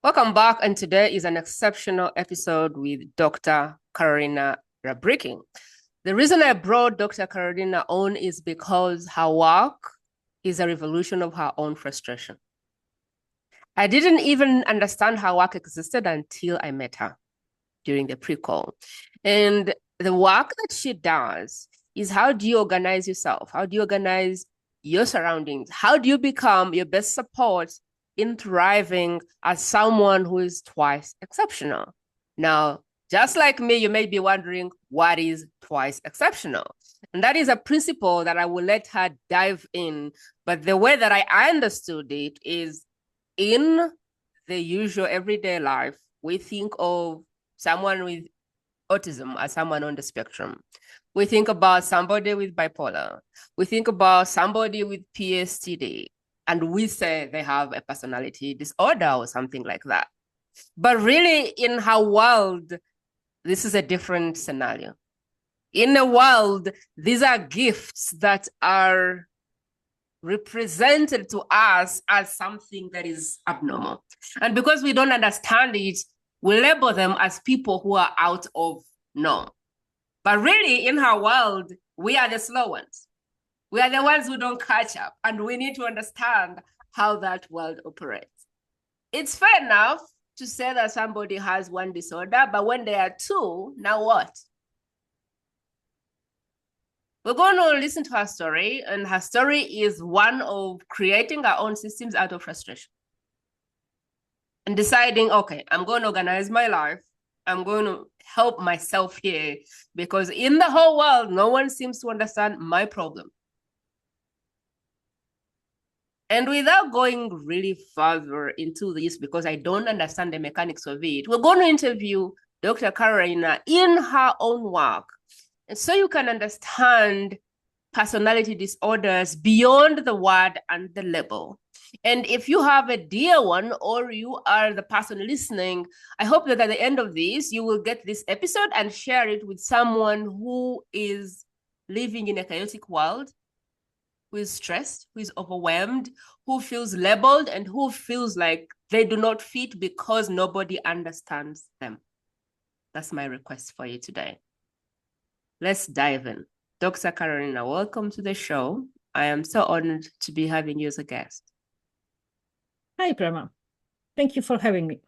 Welcome back, and today is an exceptional episode with Dr. Karolina LaBrecque. The reason I brought Dr. Karolina on is because her work is a revolution of her own frustration. I didn't even understand her work existed until I met her during the pre-call. And the work that she does is, how do you organize yourself? How do you organize your surroundings? How do you become your best support in thriving as someone who is twice exceptional? Now, just like me, you may be wondering, what is twice exceptional? And that is a principle that I will let her dive in. But the way that I understood it is, in the usual everyday life, we think of someone with autism as someone on the spectrum. We think about somebody with bipolar. We think about somebody with PSTD, and we say they have a personality disorder or something like that. But really, in her world, this is a different scenario. In the world, these are gifts that are represented to us as something that is abnormal. And because we don't understand it, we label them as people who are out of norm. But really, in her world, we are the slow ones. We are the ones who don't catch up, and we need to understand how that world operates. It's fair enough to say that somebody has one disorder, but when there are two, now what? We're going to listen to her story, and her story is one of creating our own systems out of frustration and deciding, okay, I'm going to organize my life. I'm going to help myself here, because in the whole world, no one seems to understand my problem. And without going really further into this, because I don't understand the mechanics of it, we're going to interview Dr. Karolina in her own work. And so you can understand personality disorders beyond the word and the label. And if you have a dear one, or you are the person listening, I hope that at the end of this, you will get this episode and share it with someone who is living in a chaotic world, who is stressed, who is overwhelmed, who feels labeled, and who feels like they do not fit because nobody understands them. That's my request for you today. Let's dive in. Dr. Karolina, welcome to the show. I am so honored to be having you as a guest. Hi, Prima. Thank you for having me.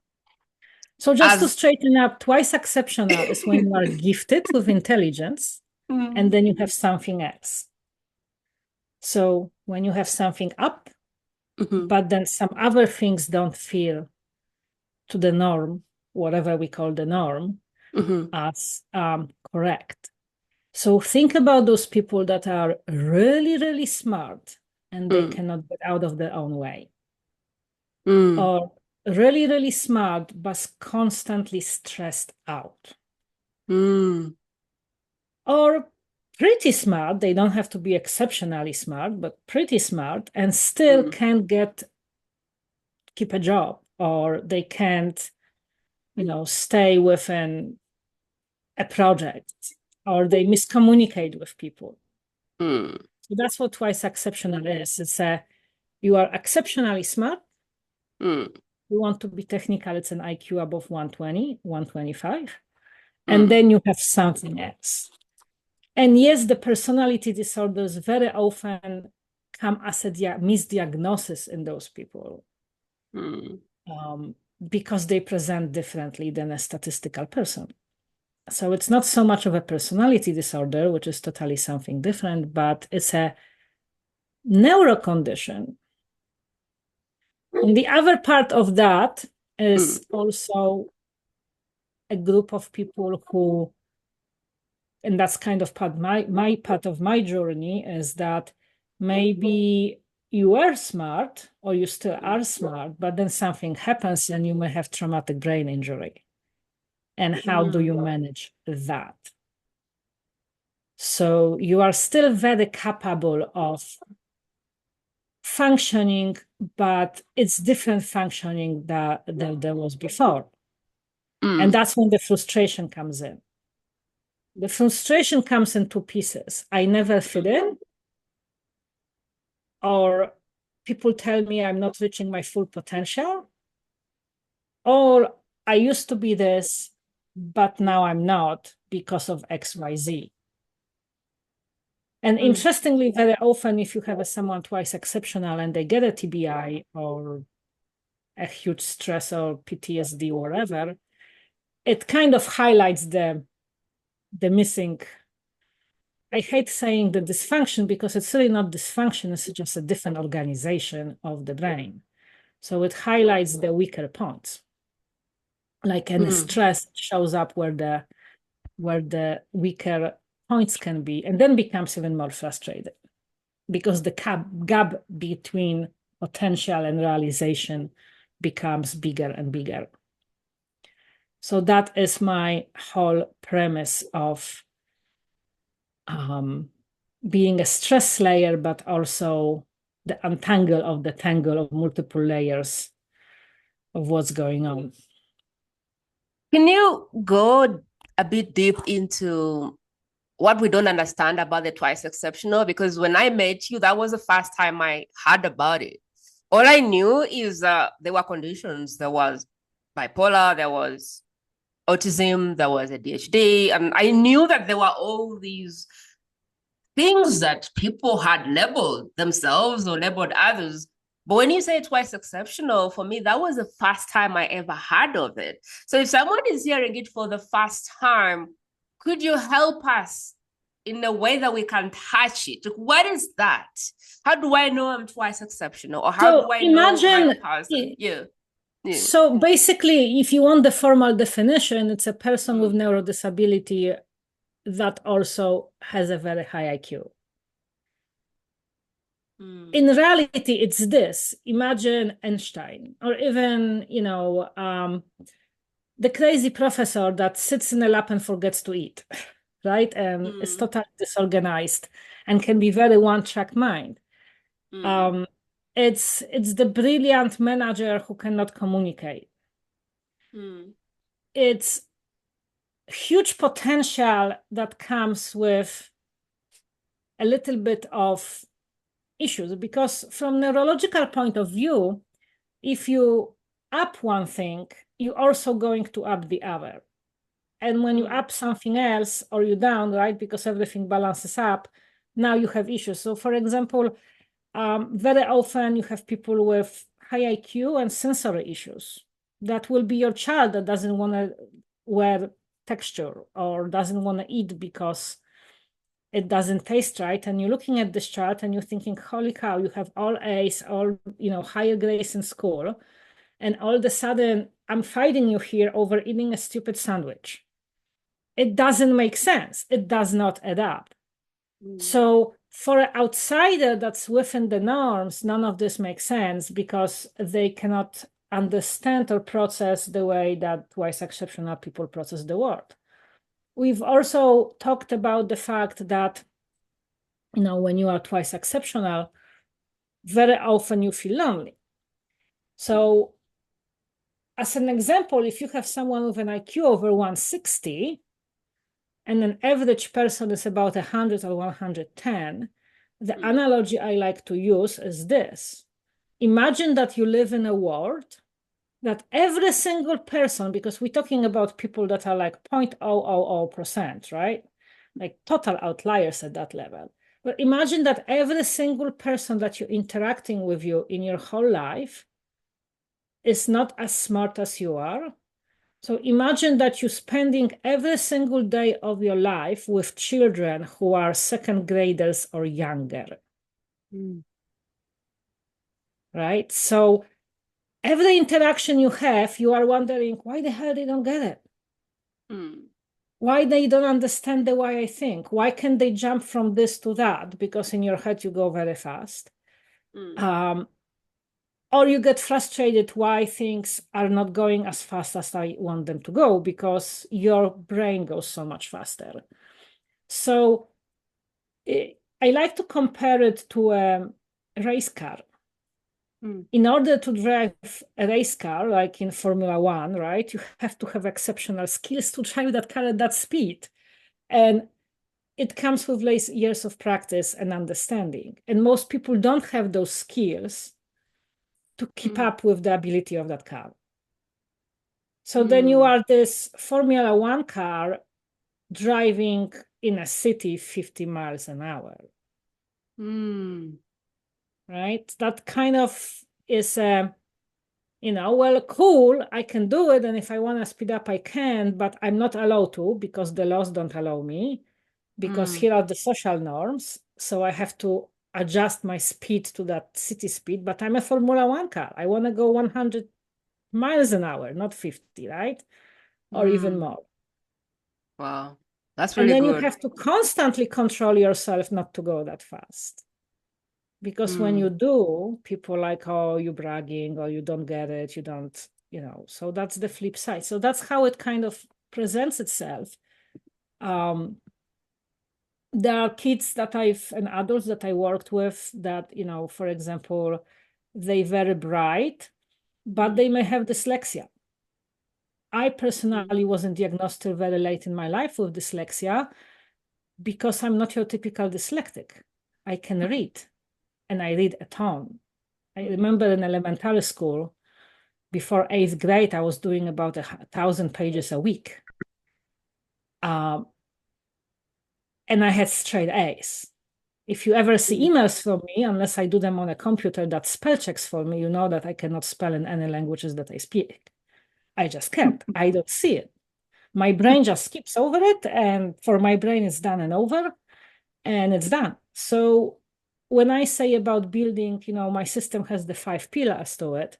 So just to straighten up, twice exceptional is when you are gifted with intelligence, and then you have something else. So when you have something up, but then some other things don't feel to the norm, whatever we call the norm, as correct. So think about those people that are really, really smart and they cannot get out of their own way. Or really, really smart, but constantly stressed out. Or pretty smart, they don't have to be exceptionally smart, but pretty smart, and still can't keep a job, or they can't, stay within a project, or they miscommunicate with people. So that's what twice exceptional is. It's you are exceptionally smart. You want to be technical, it's an IQ above 120, 125. And then you have something else. And yes, the personality disorders very often come as a misdiagnosis in those people, because they present differently than a statistical person. So it's not so much of a personality disorder, which is totally something different, but it's a neuro condition. And the other part of that is also a group of people who, and that's kind of my part of my journey, is that maybe you are smart, or you still are smart, but then something happens and you may have traumatic brain injury. And how do you manage that? So you are still very capable of functioning, but it's different functioning than there was before. And that's when the frustration comes in. The frustration comes in two pieces. I never fit in, or people tell me I'm not reaching my full potential, or I used to be this, but now I'm not because of XYZ. And interestingly, very often, if you have someone twice exceptional and they get a TBI or a huge stress or PTSD or whatever, it kind of highlights the missing. I hate saying the dysfunction because it's really not dysfunction, it's just a different organization of the brain. So it highlights the weaker points. Like any stress shows up where the weaker points can be, and then becomes even more frustrated because the gap between potential and realization becomes bigger and bigger. So that is my whole premise of being a stress layer, but also the untangle of the tangle of multiple layers of what's going on. Can you go a bit deep into what we don't understand about the twice exceptional? Because when I met you, that was the first time I heard about it. All I knew is there were conditions. There was bipolar, there was autism, there was ADHD, and I knew that there were all these things that people had labeled themselves or labeled others. But when you say twice exceptional, for me, that was the first time I ever heard of it. So if someone is hearing it for the first time, could you help us in a way that we can touch it? What is that? How do I know I'm twice exceptional? Or how do I know I'm a person? Yeah. So basically, if you want the formal definition, it's a person with neurodisability that also has a very high IQ. In reality, it's this. Imagine Einstein, or even, the crazy professor that sits in a lab and forgets to eat, right? And is totally disorganized and can be very one-track mind. It's the brilliant manager who cannot communicate. It's huge potential that comes with a little bit of issues, because from neurological point of view, if you up one thing, you're also going to up the other. And when you up something else, or you down, right, because everything balances up, now you have issues. So for example, very often you have people with high IQ and sensory issues. That will be your child that doesn't want to wear texture or doesn't want to eat because it doesn't taste right. And you're looking at this chart and you're thinking, holy cow, you have all A's, all higher grades in school. And all of a sudden, I'm fighting you here over eating a stupid sandwich. It doesn't make sense. It does not add up. So for an outsider that's within the norms, none of this makes sense because they cannot understand or process the way that twice exceptional people process the world. We've also talked about the fact that, when you are twice exceptional, very often you feel lonely. So as an example, if you have someone with an IQ over 160 and an average person is about 100 or 110, the analogy I like to use is this. Imagine that you live in a world that every single person, because we're talking about people that are like 0.000%, right? Like total outliers at that level. But imagine that every single person that you're interacting with you in your whole life is not as smart as you are. So imagine that you're spending every single day of your life with children who are second graders or younger. Right? So every interaction you have, you are wondering why the hell they don't get it. Why they don't understand the way I think. Why can't they jump from this to that? Because in your head, you go very fast. Or you get frustrated why things are not going as fast as I want them to go because your brain goes so much faster. So I like to compare it to a race car. In order to drive a race car, like in Formula One, right, you have to have exceptional skills to drive that car at that speed. And it comes with years of practice and understanding. And most people don't have those skills to keep up with the ability of that car. So then you are this Formula One car driving in a city 50 miles an hour. Right? That kind of is well, cool, I can do it. And if I want to speed up, I can, but I'm not allowed to because the laws don't allow me, because here are the social norms. So I have to adjust my speed to that city speed, but I'm a Formula One car. I want to go 100 miles an hour, not 50, right? Or even more. Wow, that's And really then good. you have to constantly control yourself not to go that fast. Because when you do, people like, oh, you're bragging, or you don't get it, you don't, so that's the flip side. So that's how it kind of presents itself. There are kids and adults that I worked with that, for example, they very bright, but they may have dyslexia. I personally wasn't diagnosed till very late in my life with dyslexia because I'm not your typical dyslexic. I can read, and I read a ton. I remember in elementary school, before 8th grade, I was doing about 1,000 pages a week. And I had straight A's. If you ever see emails from me, unless I do them on a computer that spell checks for me, you know that I cannot spell in any languages that I speak. I just can't. I don't see it. My brain just skips over it, and for my brain, it's done and over, and it's done. So when I say about building, my system has the 5 pillars to it.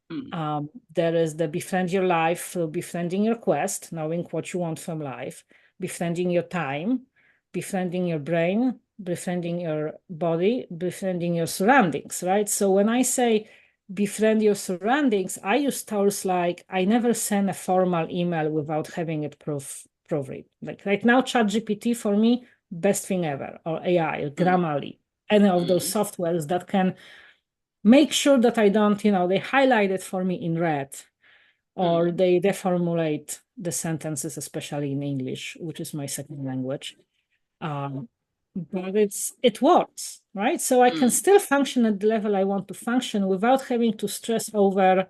There is the befriend your life through befriending your quest, knowing what you want from life, befriending your time, befriending your brain, befriending your body, befriending your surroundings, right? So when I say befriend your surroundings, I use tools like I never send a formal email without having it proofread. Like right now, ChatGPT for me, best thing ever, or AI, or Grammarly, any of those softwares that can make sure that I don't, they highlight it for me in red, or they reformulate the sentences, especially in English, which is my second language. But it works, right? So I can still function at the level I want to function without having to stress over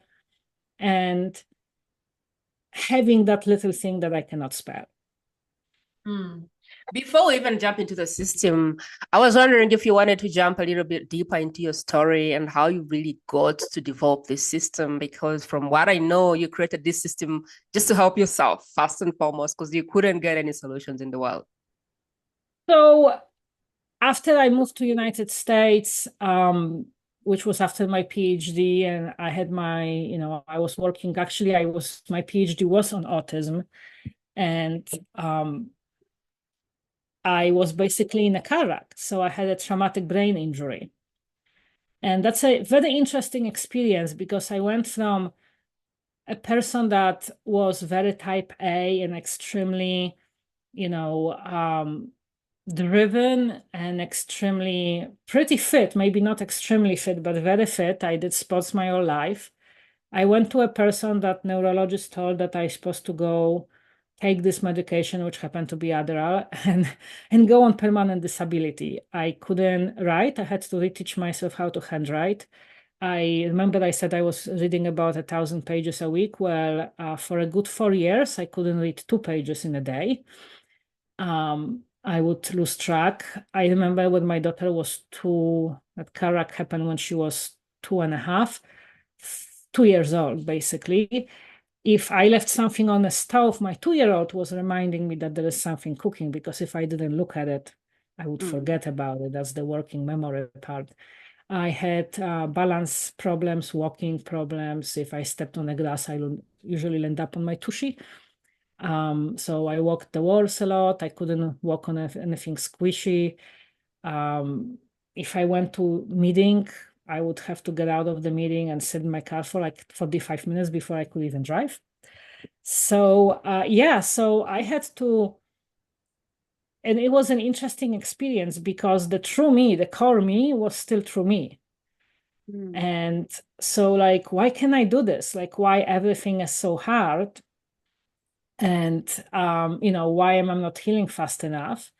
and having that little thing that I cannot spell. Before we even jump into the system, I was wondering if you wanted to jump a little bit deeper into your story and how you really got to develop this system. Because from what I know, you created this system just to help yourself, first and foremost, because you couldn't get any solutions in the world. So after I moved to United States, which was after my PhD, and I had I was working, actually, my PhD was on autism, and I was basically in a car wreck. So I had a traumatic brain injury. And that's a very interesting experience because I went from a person that was very type A and extremely, driven and extremely pretty fit, maybe not extremely fit, but very fit. I did sports my whole life. I went to a person that neurologist told that I supposed to go take this medication, which happened to be Adderall, and go on permanent disability. I couldn't write. I had to reteach myself how to handwrite. I remember I said I was reading about 1,000 pages a week. Well, for a good 4 years, I couldn't read 2 pages in a day. I would lose track. I remember when my daughter was 2, that car wreck happened when she was 2.5, 2 years old, basically. If I left something on the stove, my 2-year-old was reminding me that there is something cooking, because if I didn't look at it, I would forget about it. That's the working memory part. I had balance problems, walking problems. If I stepped on the grass, I would usually land up on my tushy. So I walked the walls a lot. I couldn't walk on anything squishy. If I went to meeting, I would have to get out of the meeting and sit in my car for like 45 minutes before I could even drive. So so I had to, and it was an interesting experience because the true me, the core me, was still true me. And so like, why can I do this? Like, why everything is so hard? And why am I not healing fast enough?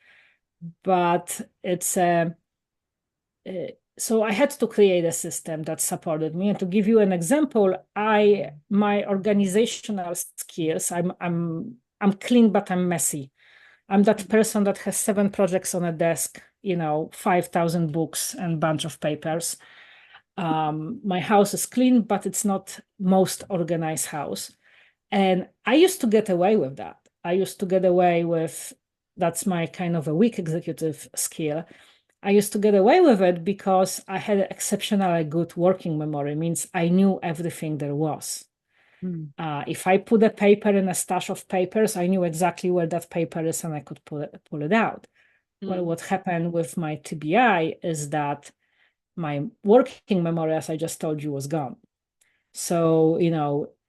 But it's so I had to create a system that supported me. And to give you an example, my organizational skills, I'm clean, but I'm messy. I'm that person that has 7 projects on a desk, 5,000 books and bunch of papers. My house is clean, but it's not most organized house. And I used to get away with that. I used to get away with, that's my kind of a weak executive skill. I used to get away with it because I had exceptionally good working memory, means I knew everything there was. If I put a paper in a stash of papers, I knew exactly where that paper is and I could pull it out. Well, what happened with my TBI is that my working memory, as I just told you, was gone. So,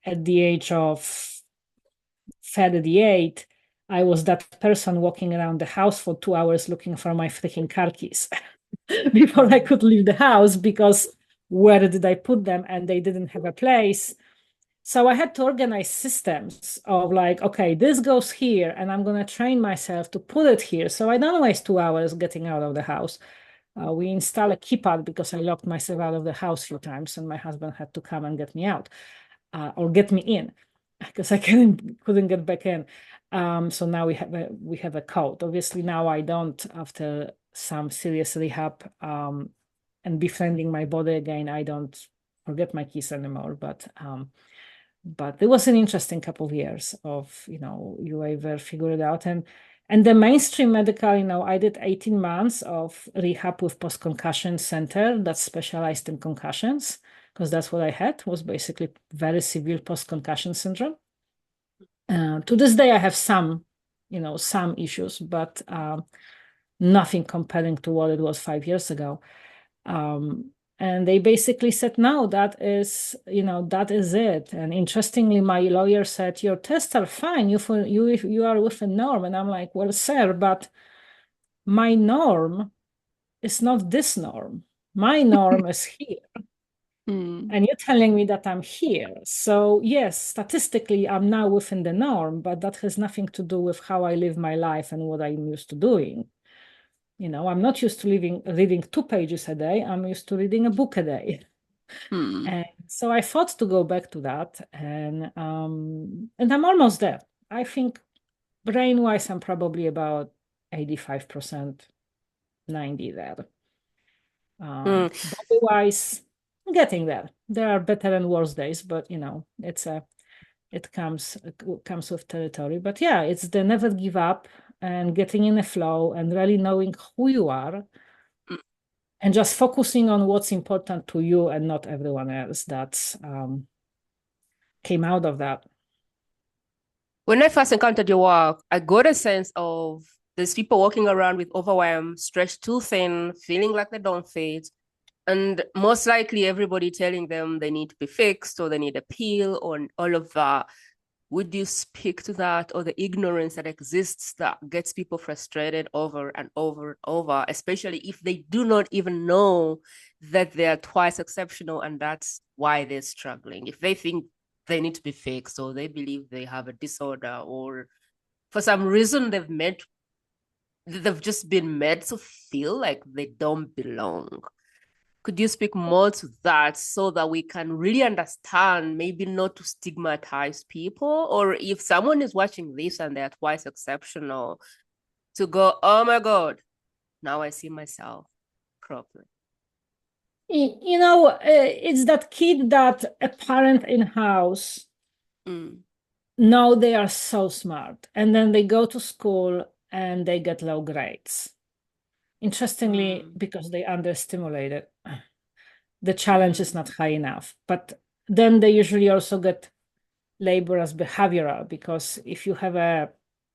at the age of 38, I was that person walking around the house for 2 hours looking for my freaking car keys before I could leave the house, because where did I put them? And they didn't have a place. So I had to organize systems of like, okay, this goes here, and I'm going to train myself to put it here. So I don't waste 2 hours getting out of the house. We installed a keypad because I locked myself out of the house a few times, and my husband had to come and get me out or get me in because I couldn't get back in. So now we have a code. Obviously, now I don't, after some serious rehab and befriending my body again, I don't forget my keys anymore. But it was an interesting couple of years of, you either figure it out. And the mainstream medical, I did 18 months of rehab with post-concussion center that specialized in concussions, because that's what I had, was basically very severe post-concussion syndrome. To this day, I have some issues, but nothing comparing to what it was 5 years ago. And they basically said, no, that is it. And interestingly, my lawyer said, your tests are fine. You are within norm. And I'm like, well, sir, but my norm is not this norm. My norm is here. And you're telling me that I'm here. So yes, statistically, I'm now within the norm, but that has nothing to do with how I live my life and what I'm used to doing. I'm not used to reading 2 pages a day. I'm used to reading a book a day. And so I thought to go back to that, and I'm almost there. I think brain-wise, I'm probably about 85%, 90% there. Body-wise, getting there. There are better and worse days, but it comes with territory. But yeah, it's the never give up and getting in a flow and really knowing who you are and just focusing on what's important to you and not everyone else. That's came out of that. When I first encountered your work, I got a sense of there's people walking around with overwhelm, stretched too thin, feeling like they don't fit, and most likely everybody telling them they need to be fixed or they need a pill or all of that. Would you speak to that, or the ignorance that exists that gets people frustrated over and over and over, especially if they do not even know that they are twice exceptional and that's why they're struggling? If they think they need to be fixed or they believe they have a disorder, or for some reason they've just been made to feel like they don't belong. Could you speak more to that so that we can really understand, maybe not to stigmatize people, or if someone is watching this and they're twice exceptional, to go, oh my God, now I see myself properly? It's that kid that a parent in house know they are so smart, and then they go to school and they get low grades. Interestingly, because they understimulated, the challenge is not high enough. But then they usually also get labeled as behavioral, because if you have a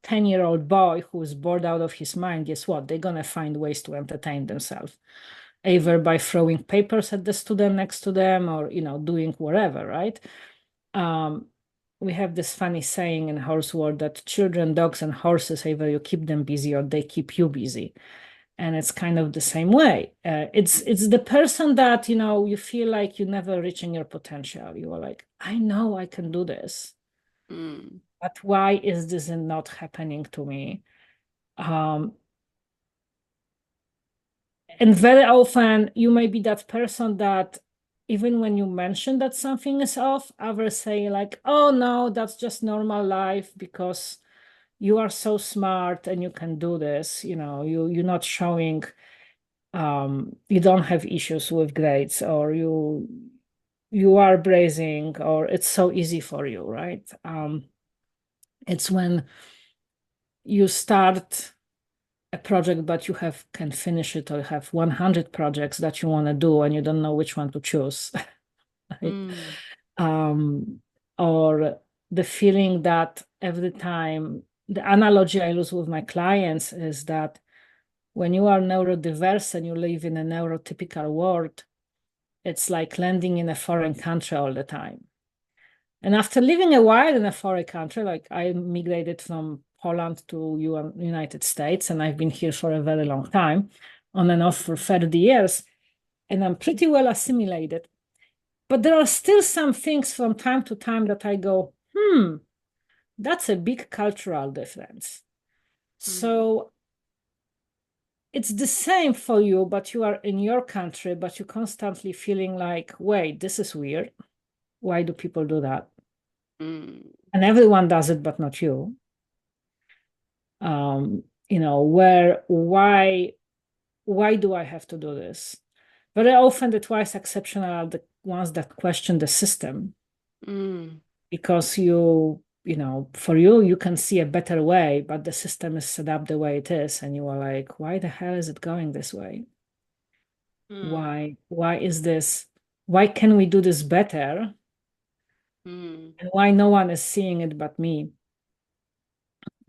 10-year-old boy who is bored out of his mind, guess what? They're going to find ways to entertain themselves, either by throwing papers at the student next to them or, doing whatever, right? We have this funny saying in horse world that children, dogs, and horses, either you keep them busy or they keep you busy. And it's kind of the same way. It's the person that, you feel like you're never reaching your potential. You are like, I know I can do this, but why is this not happening to me? And very often you may be that person that even when you mention that something is off, others say like, oh no, that's just normal life because you are so smart and you can do this. You're not showing, you don't have issues with grades, or you are bracing, or it's so easy for you, right? It's when you start a project, but you can finish it, or have 100 projects that you want to do and you don't know which one to choose. Right? Um, or the feeling that every time, the analogy I use with my clients is that when you are neurodiverse and you live in a neurotypical world, it's like landing in a foreign country all the time. And after living a while in a foreign country, like I migrated from Poland to United States, and I've been here for a very long time, on and off for 30 years, and I'm pretty well assimilated. But there are still some things from time to time that I go, that's a big cultural difference. So it's the same for you, but you are in your country, but you're constantly feeling like, wait, this is weird. Why do people do that? And everyone does it, but not you. Why do I have to do this? Very often the twice exceptional are the ones that question the system, because for you can see a better way, but the system is set up the way it is, and you are like, why the hell is it going this way? Why is this? Why can we do this better? And why no one is seeing it but me?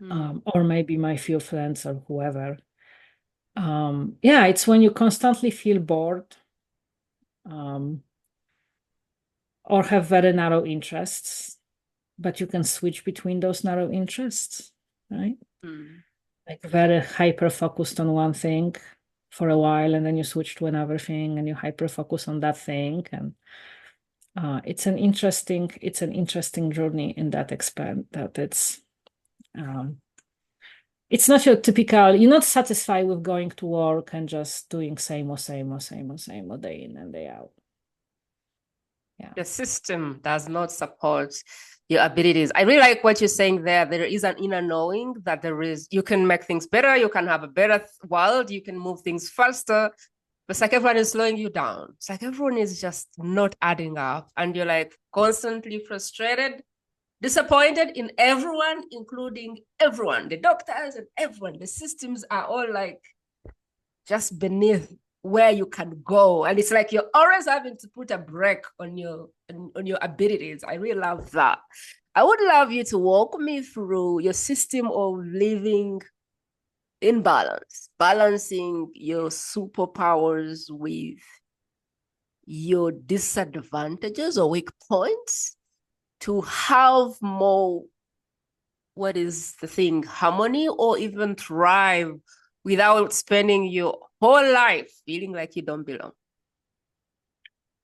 Or maybe my few friends or whoever. It's when you constantly feel bored, or have very narrow interests, but you can switch between those narrow interests, right? Like very hyper focused on one thing for a while, and then you switch to another thing and you hyper focus on that thing. And it's an interesting journey in that extent, that it's not your typical, you're not satisfied with going to work and just doing same or same or same or same or day in and day out. Yeah. The system does not support your abilities. I really like what you're saying there. There is an inner knowing that you can make things better, you can have a better world, you can move things faster. But it's like everyone is slowing you down. It's like everyone is just not adding up. And you're like constantly frustrated, disappointed in everyone, including everyone, the doctors and everyone. The systems are all like just beneath where you can go. And it's like you're always having to put a brake on your abilities. I really love that. I would love you to walk me through your system of living in balance, balancing your superpowers with your disadvantages or weak points to have more, what is the thing, harmony, or even thrive without spending your whole life feeling like you don't belong.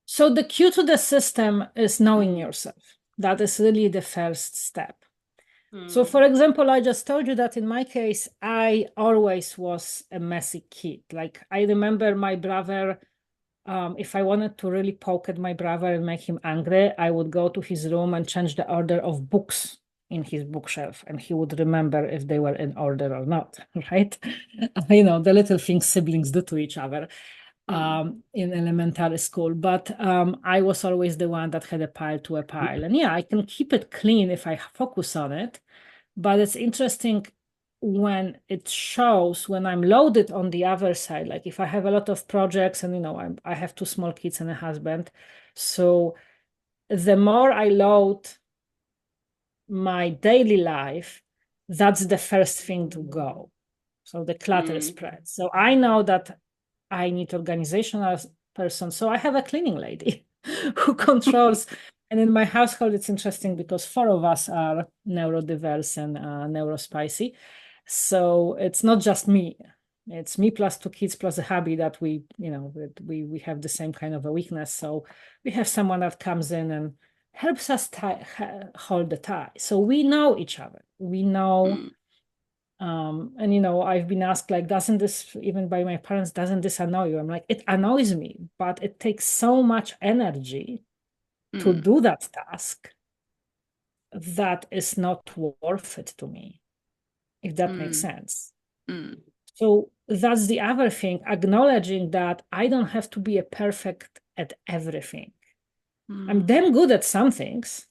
So the key to the system is knowing yourself. That is really the first step. So for example, I just told you that in my case, I always was a messy kid. Like I remember my brother, if I wanted to really poke at my brother and make him angry, I would go to his room and change the order of books in his bookshelf, and he would remember if they were in order or not, right? The little things siblings do to each other in elementary school. But I was always the one that had a pile to a pile. And I can keep it clean if I focus on it. But it's interesting when it shows when I'm loaded on the other side. Like if I have a lot of projects and, I have 2 small kids and a husband. So the more I load my daily life, that's the first thing to go. So the clutter spreads. So I know that I need organizational person. So I have a cleaning lady who controls. And in my household, it's interesting because 4 of us are neurodiverse and neurospicy. So it's not just me. It's me plus 2 kids plus a hubby that we have the same kind of a weakness. So we have someone that comes in and helps us hold the tie. So we know each other. We know And, you know, I've been asked, like, doesn't this, even by my parents, doesn't this annoy you? I'm like, it annoys me, but it takes so much energy to do that task that is not worth it to me, if that makes sense. So that's the other thing, acknowledging that I don't have to be a perfect at everything. I'm damn good at some things.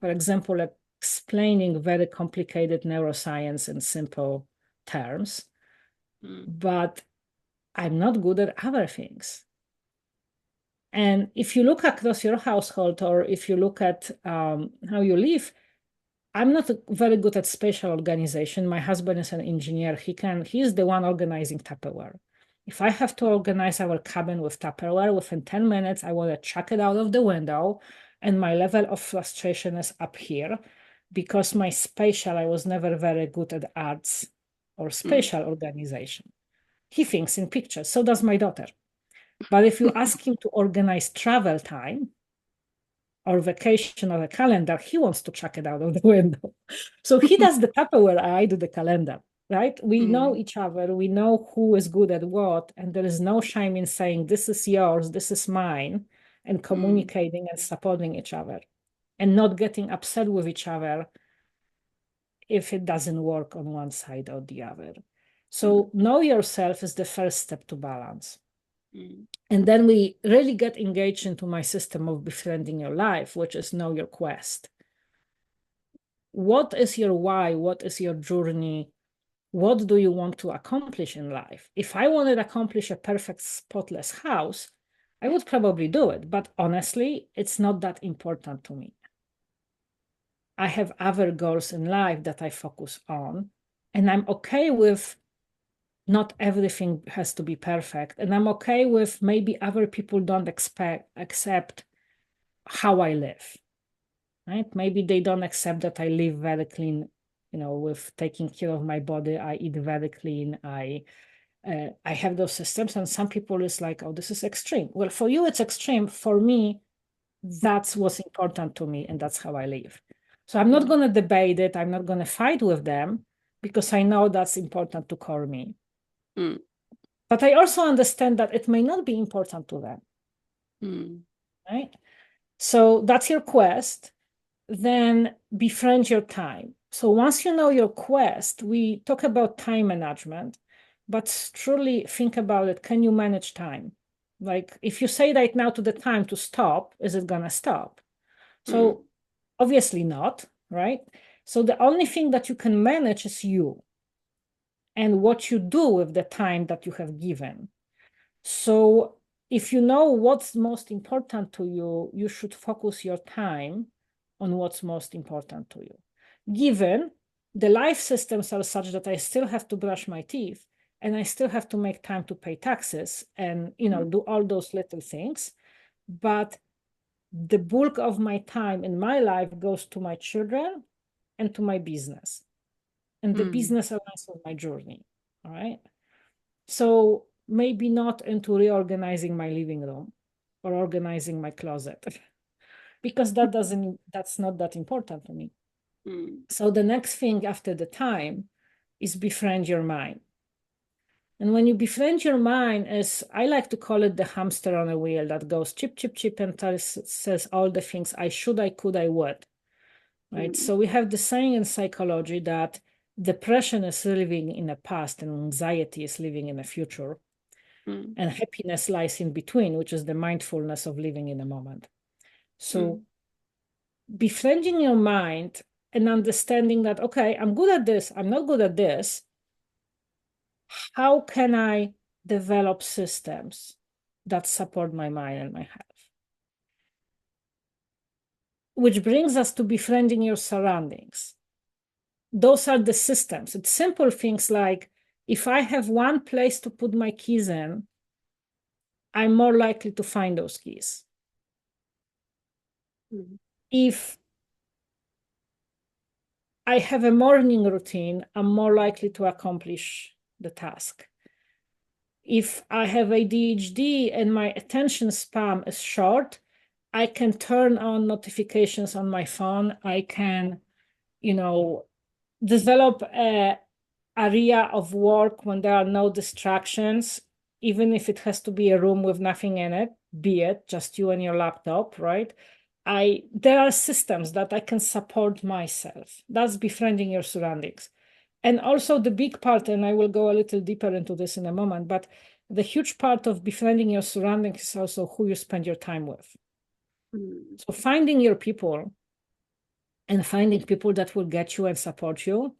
For example, like explaining very complicated neuroscience in simple terms, but I'm not good at other things. And if you look across your household, or if you look at how you live, I'm not very good at spatial organization. My husband is an engineer. He's the one organizing Tupperware. If I have to organize our cabin with Tupperware, within 10 minutes, I want to chuck it out of the window. And my level of frustration is up here because I was never very good at arts or spatial organization. He thinks in pictures, so does my daughter. But if you ask him to organize travel time or vacation or a calendar, he wants to chuck it out of the window. So he does the Tupperware, I do the calendar, right? We know each other, we know who is good at what, and there is no shame in saying, this is yours, this is mine, and communicating and supporting each other, and not getting upset with each other if it doesn't work on one side or the other. So know yourself is the first step to balance. And then we really get engaged into my system of befriending your life, which is know your quest. What is your why? What is your journey? What do you want to accomplish in life? If I wanted to accomplish a perfect spotless house, I would probably do it. But honestly, it's not that important to me. I have other goals in life that I focus on, and I'm okay with not everything has to be perfect. And I'm okay with maybe other people don't accept how I live, right? Maybe they don't accept that I live very clean, you know, with taking care of my body. I eat very clean. I have those systems. And some people is like, oh, this is extreme. Well, for you, it's extreme. For me, that's what's important to me. And that's how I live. So I'm not going to debate it. I'm not going to fight with them because I know that's important to core me. But I also understand that it may not be important to them, right? So that's your quest. Then befriend your time. So once you know your quest, we talk about time management, but truly think about it. Can you manage time? Like if you say right now to the time to stop, is it gonna stop? So obviously not, right? So the only thing that you can manage is you and what you do with the time that you have given. So if you know what's most important to you, you should focus your time on what's most important to you. Given the life systems are such that I still have to brush my teeth and I still have to make time to pay taxes and, you know, do all those little things. But the bulk of my time in my life goes to my children and to my business. And the business aligns with my journey. All right. So maybe not into reorganizing my living room or organizing my closet because that's not that important to me. So the next thing after the time is befriend your mind. And when you befriend your mind, as I like to call it, the hamster on a wheel that goes chip, chip, chip, and says all the things I should, I could, I would, right? So we have the saying in psychology that depression is living in the past and anxiety is living in the future. And happiness lies in between, which is the mindfulness of living in a moment. So befriending your mind and understanding that, okay, I'm good at this, I'm not good at this. How can I develop systems that support my mind and my health? Which brings us to befriending your surroundings. Those are the systems. It's simple things like, if I have one place to put my keys in, I'm more likely to find those keys. If I have a morning routine, I'm more likely to accomplish the task. If I have ADHD and my attention span is short, I can turn on notifications on my phone. I can, you know, develop a area of work when there are no distractions, even if it has to be a room with nothing in it, be it just you and your laptop, right? There are systems that I can support myself. That's befriending your surroundings. And also the big part, and I will go a little deeper into this in a moment, but the huge part of befriending your surroundings is also who you spend your time with. So finding your people and finding people that will get you and support you,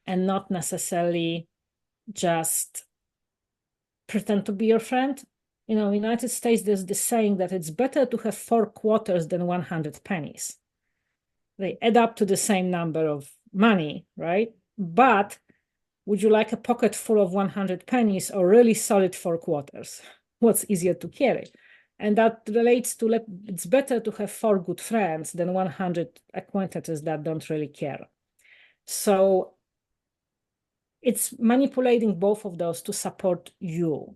and not necessarily just pretend to be your friend. In the United States, there's this saying that it's better to have 4 quarters than 100 pennies. They add up to the same number of money, right? But would you like a pocket full of 100 pennies or really solid 4 quarters? What's easier to carry? And that relates to, it's better to have 4 good friends than 100 acquaintances that don't really care. So it's manipulating both of those to support you,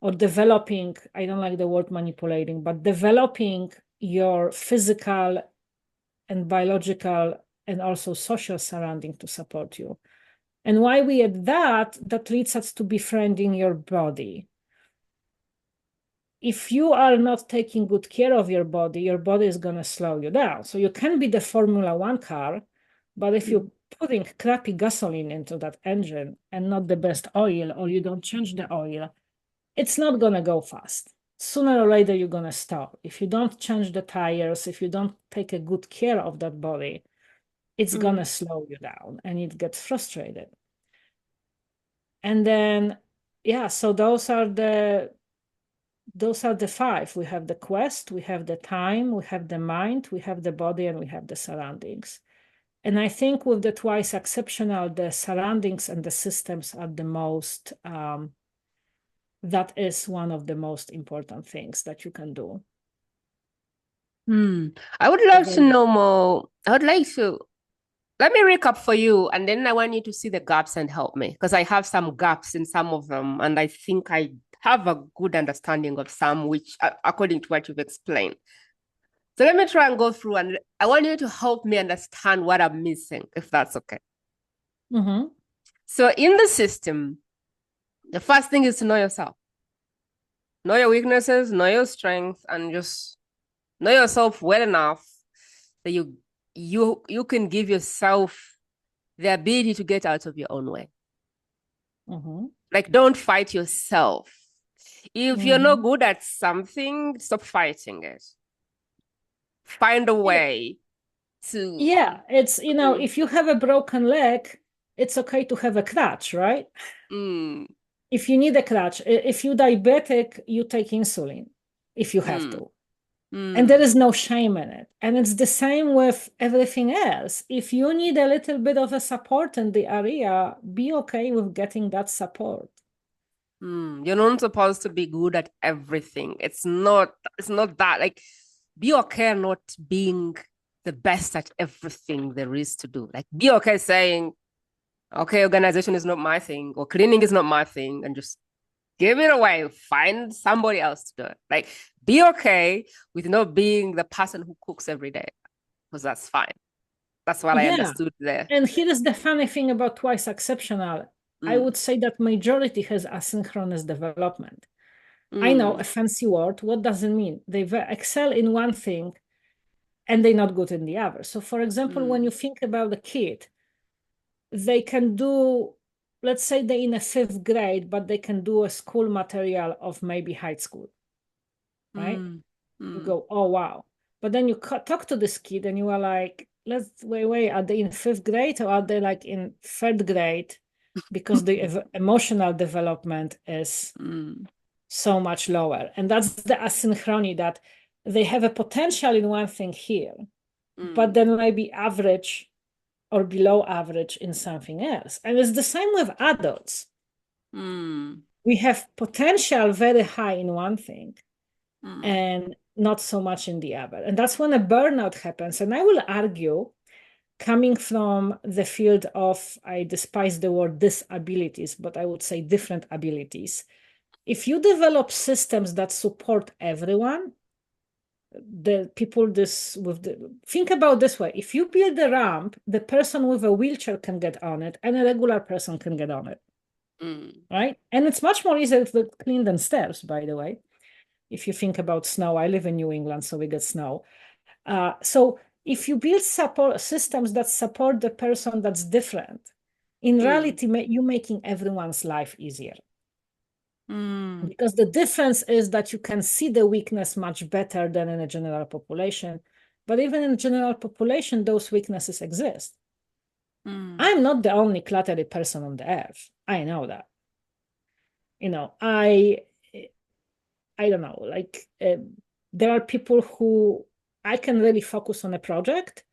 or developing, I don't like the word manipulating, but developing your physical and biological and also social surrounding to support you. And why we add that leads us to befriending your body. If you are not taking good care of your body is going to slow you down. So you can be the Formula One car, but if you're putting crappy gasoline into that engine and not the best oil, or you don't change the oil, it's not going to go fast. Sooner or later, you're going to stop. If you don't change the tires, if you don't take a good care of that body, it's going to slow you down and it gets frustrated. And then, yeah, so those are the 5. We have the quest, we have the time, we have the mind, we have the body, and we have the surroundings. And I think with the twice exceptional, the surroundings and the systems are the most, that is one of the most important things that you can do. I would love to know more. I would like to, let me recap for you, and then I want you to see the gaps and help me, because I have some gaps in some of them, and I think I have a good understanding of some, which according to what you've explained. So let me try and go through, and I want you to help me understand what I'm missing, if that's okay. So in the system, the first thing is to know yourself. Know your weaknesses, know your strengths, and just know yourself well enough that you can give yourself the ability to get out of your own way. Like, don't fight yourself. If you're not good at something, stop fighting it. Find a way to... Yeah, it's, if you have a broken leg, it's okay to have a crutch, right? If you need a crutch, if you're diabetic, you take insulin if you have to. And there is no shame in it. And it's the same with everything else. If you need a little bit of a support in the area, be okay with getting that support. You're not supposed to be good at everything. It's not that. Like, be okay not being the best at everything there is to do. Like, be okay saying, okay, organization is not my thing, or cleaning is not my thing, and just give it away. Find somebody else to do it. Like, be okay with not being the person who cooks every day, because that's fine. That's what I understood there. And here is the funny thing about twice exceptional. I would say that majority has asynchronous development. I know a fancy word. What does it mean? They excel in one thing and they're not good in the other. So for example, when you think about a kid, they can do, let's say they're in a 5th grade, but they can do a school material of maybe high school, right? You go, oh, wow. But then you talk to this kid and you are like, wait, are they in 5th grade or are they like in 3rd grade? Because the emotional development is so much lower. And that's the asynchrony, that they have a potential in one thing here, but then maybe average or below average in something else. And it's the same with adults. We have potential very high in one thing and not so much in the other. And that's when a burnout happens. And I will argue, coming from the field of, I despise the word disabilities, but I would say different abilities. If you develop systems that support everyone, the people think about this way. If you build a ramp, the person with a wheelchair can get on it and a regular person can get on it. Right? And it's much more easier to clean than stairs, by the way. If you think about snow, I live in New England, so we get snow. So if you build support systems that support the person that's different, in reality, you're making everyone's life easier. Because the difference is that you can see the weakness much better than in a general population. But even in general population, those weaknesses exist. I'm not the only cluttery person on the earth. I know that. You know, I don't know, like there are people who I can really focus on a project,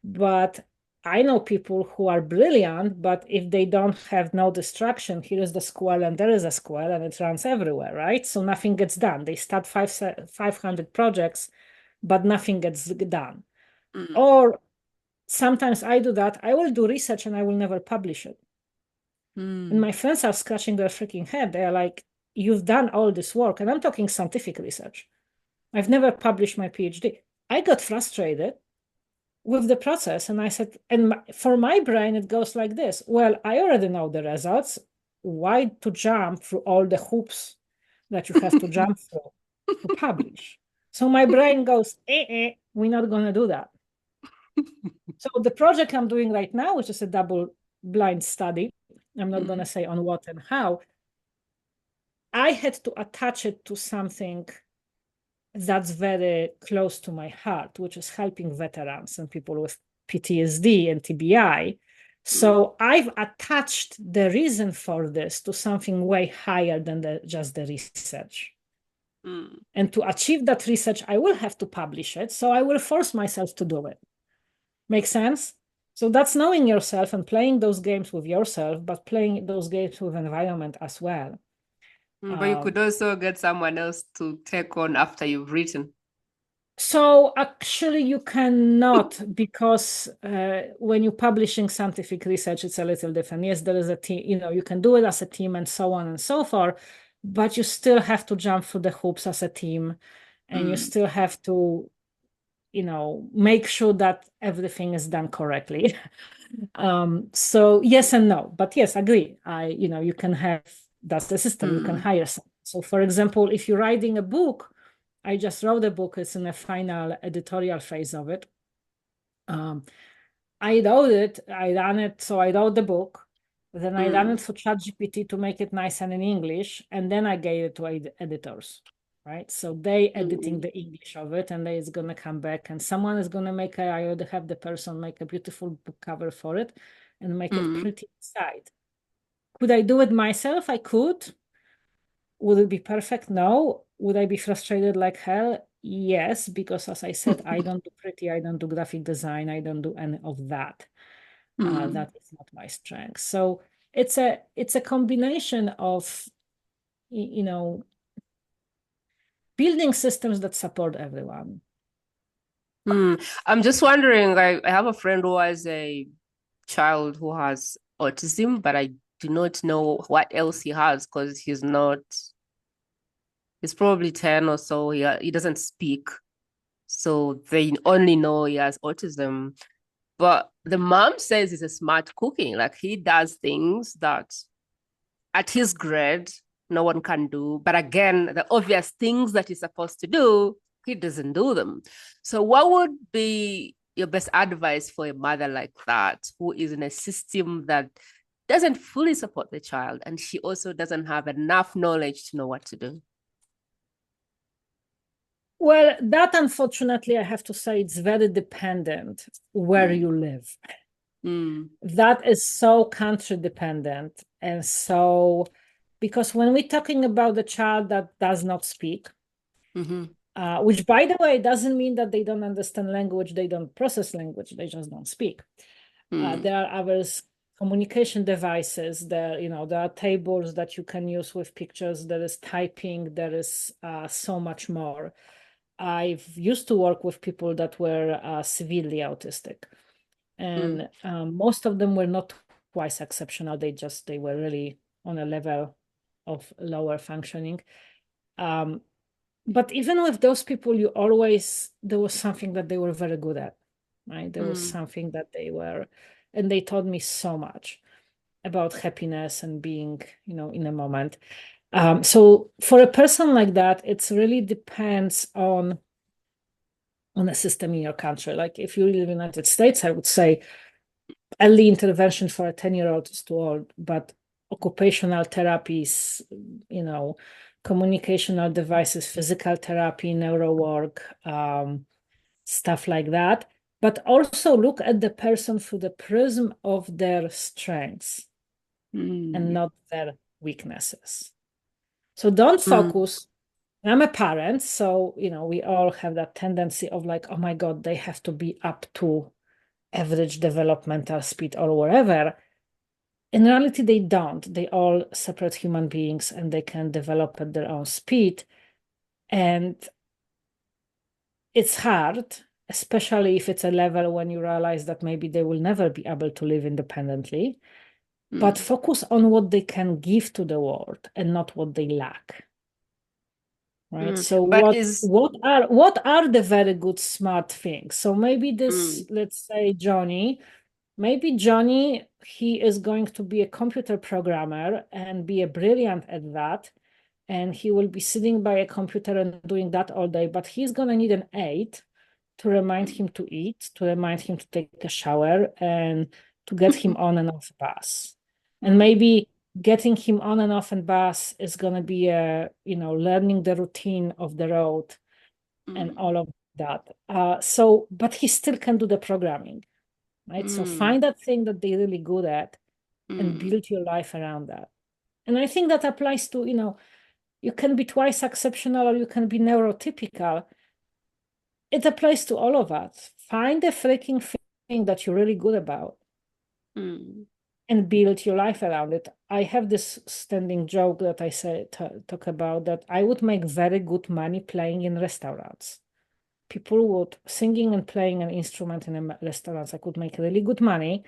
but I know people who are brilliant, but if they don't have no distraction, here is the squirrel and there is a squirrel and it runs everywhere, right? So nothing gets done. They start 500 projects, but nothing gets done. Or sometimes I do that. I will do research and I will never publish it. And my friends are scratching their freaking head. They're like, you've done all this work. And I'm talking scientific research. I've never published my PhD. I got frustrated with the process. And I said, for my brain, it goes like this. Well, I already know the results. Why to jump through all the hoops that you have to jump through to publish? So my brain goes, we're not going to do that. So the project I'm doing right now, which is a double-blind study, I'm not going to say on what and how, I had to attach it to something that's very close to my heart, which is helping veterans and people with PTSD and TBI. So I've attached the reason for this to something way higher than just the research. And to achieve that research, I will have to publish it. So I will force myself to do it. Make sense? So that's knowing yourself and playing those games with yourself, but playing those games with environment as well. But you could also get someone else to take on after you've written. So actually you cannot, because when you're publishing scientific research, it's a little different. Yes, there is a team, you know, you can do it as a team and so on and so forth, but you still have to jump through the hoops as a team, and you still have to, you know, make sure that everything is done correctly. So yes and no, but yes, agree. You know, you can have, that's the system, you can hire someone. So for example, if you're writing a book, I just wrote a book, it's in the final editorial phase of it. I wrote it, I ran it, so I wrote the book, then I ran it for ChatGPT to make it nice and in English, and then I gave it to editors, right? So they editing the English of it, and they is gonna come back, and someone is gonna make I already have the person make a beautiful book cover for it, and make it pretty inside. Could I do it myself? I could. Would it be perfect? No. Would I be frustrated like hell? Yes, because as I said, I don't do pretty, I don't do graphic design, I don't do any of that. That is not my strength. So it's a combination of, you know, building systems that support everyone. I'm just wondering, I have a friend who has a child who has autism, but I do not know what else he has because he's probably 10 or so. He doesn't speak. So they only know he has autism. But the mom says he's a smart cooking. Like he does things that at his grade, no one can do. But again, the obvious things that he's supposed to do, he doesn't do them. So what would be your best advice for a mother like that, who is in a system that doesn't fully support the child, and she also doesn't have enough knowledge to know what to do? Well, that unfortunately, I have to say, it's very dependent where you live. That is so country dependent. And so, because when we're talking about the child that does not speak, which by the way, doesn't mean that they don't understand language, they don't process language, they just don't speak. There are other communication devices, there are tables that you can use with pictures, there is typing, there is so much more. I've used to work with people that were severely autistic, and most of them were not twice exceptional. They were really on a level of lower functioning. But even with those people, there was something that they were very good at, right? There was something that they were, and they taught me so much about happiness and being, in a moment. So for a person like that, it really depends on a system in your country. Like if you live in the United States, I would say early intervention for a 10-year-old is too old, but occupational therapies, communicational devices, physical therapy, neuro work, stuff like that. But also look at the person through the prism of their strengths and not their weaknesses. So don't focus. I'm a parent, so we all have that tendency of like, oh my God, they have to be up to average developmental speed or whatever. In reality, they don't. They all separate human beings and they can develop at their own speed. And it's hard, especially if it's a level when you realize that maybe they will never be able to live independently. But focus on what they can give to the world and not what they lack. Right. So what are the very good smart things? So maybe this, let's say Johnny, he is going to be a computer programmer and be a brilliant at that. And he will be sitting by a computer and doing that all day, but he's going to need an aide to remind him to eat, to remind him to take a shower, and to get him on and off bus. And maybe getting him on and off and bus is going to be learning the routine of the road and all of that. But he still can do the programming, right? So find that thing that they're really good at and build your life around that. And I think that applies to, you can be twice exceptional or you can be neurotypical. It applies to all of us. Find a freaking thing that you're really good about and build your life around it. I have this standing joke that I talk about that I would make very good money playing in restaurants. People would singing and playing an instrument in a restaurants. I could make really good money.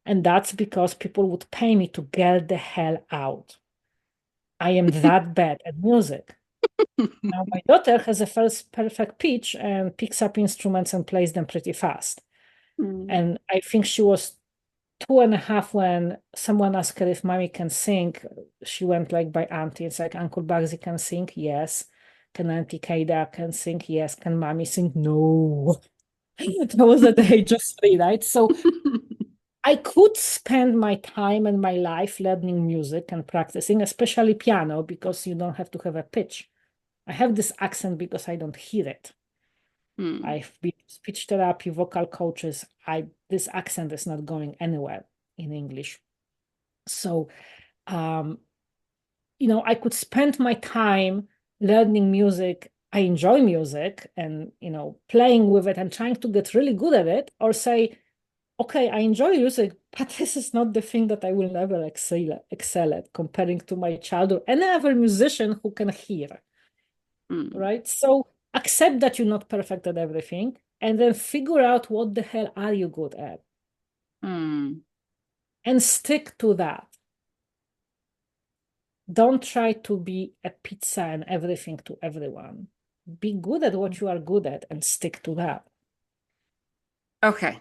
And that's because people would pay me to get the hell out. I am that bad at music. Now my daughter has a first perfect pitch and picks up instruments and plays them pretty fast. And I think she was 2.5 when someone asked her if mommy can sing. She went like by auntie. It's like, Uncle Bugsy can sing? Yes. Can Auntie Kada can sing? Yes. Can mommy sing? No. That was at the age of 3, right? So I could spend my time and my life learning music and practicing, especially piano, because you don't have to have a pitch. I have this accent because I don't hear it. I've been speech therapy, vocal coaches. This accent is not going anywhere in English. So, I could spend my time learning music. I enjoy music and, playing with it and trying to get really good at it, or say, okay, I enjoy music, but this is not the thing that I will never excel at, comparing to my child or any other musician who can hear. Right? So accept that you're not perfect at everything, and then figure out what the hell are you good at. And stick to that. Don't try to be a pizza and everything to everyone. Be good at what you are good at and stick to that. Okay.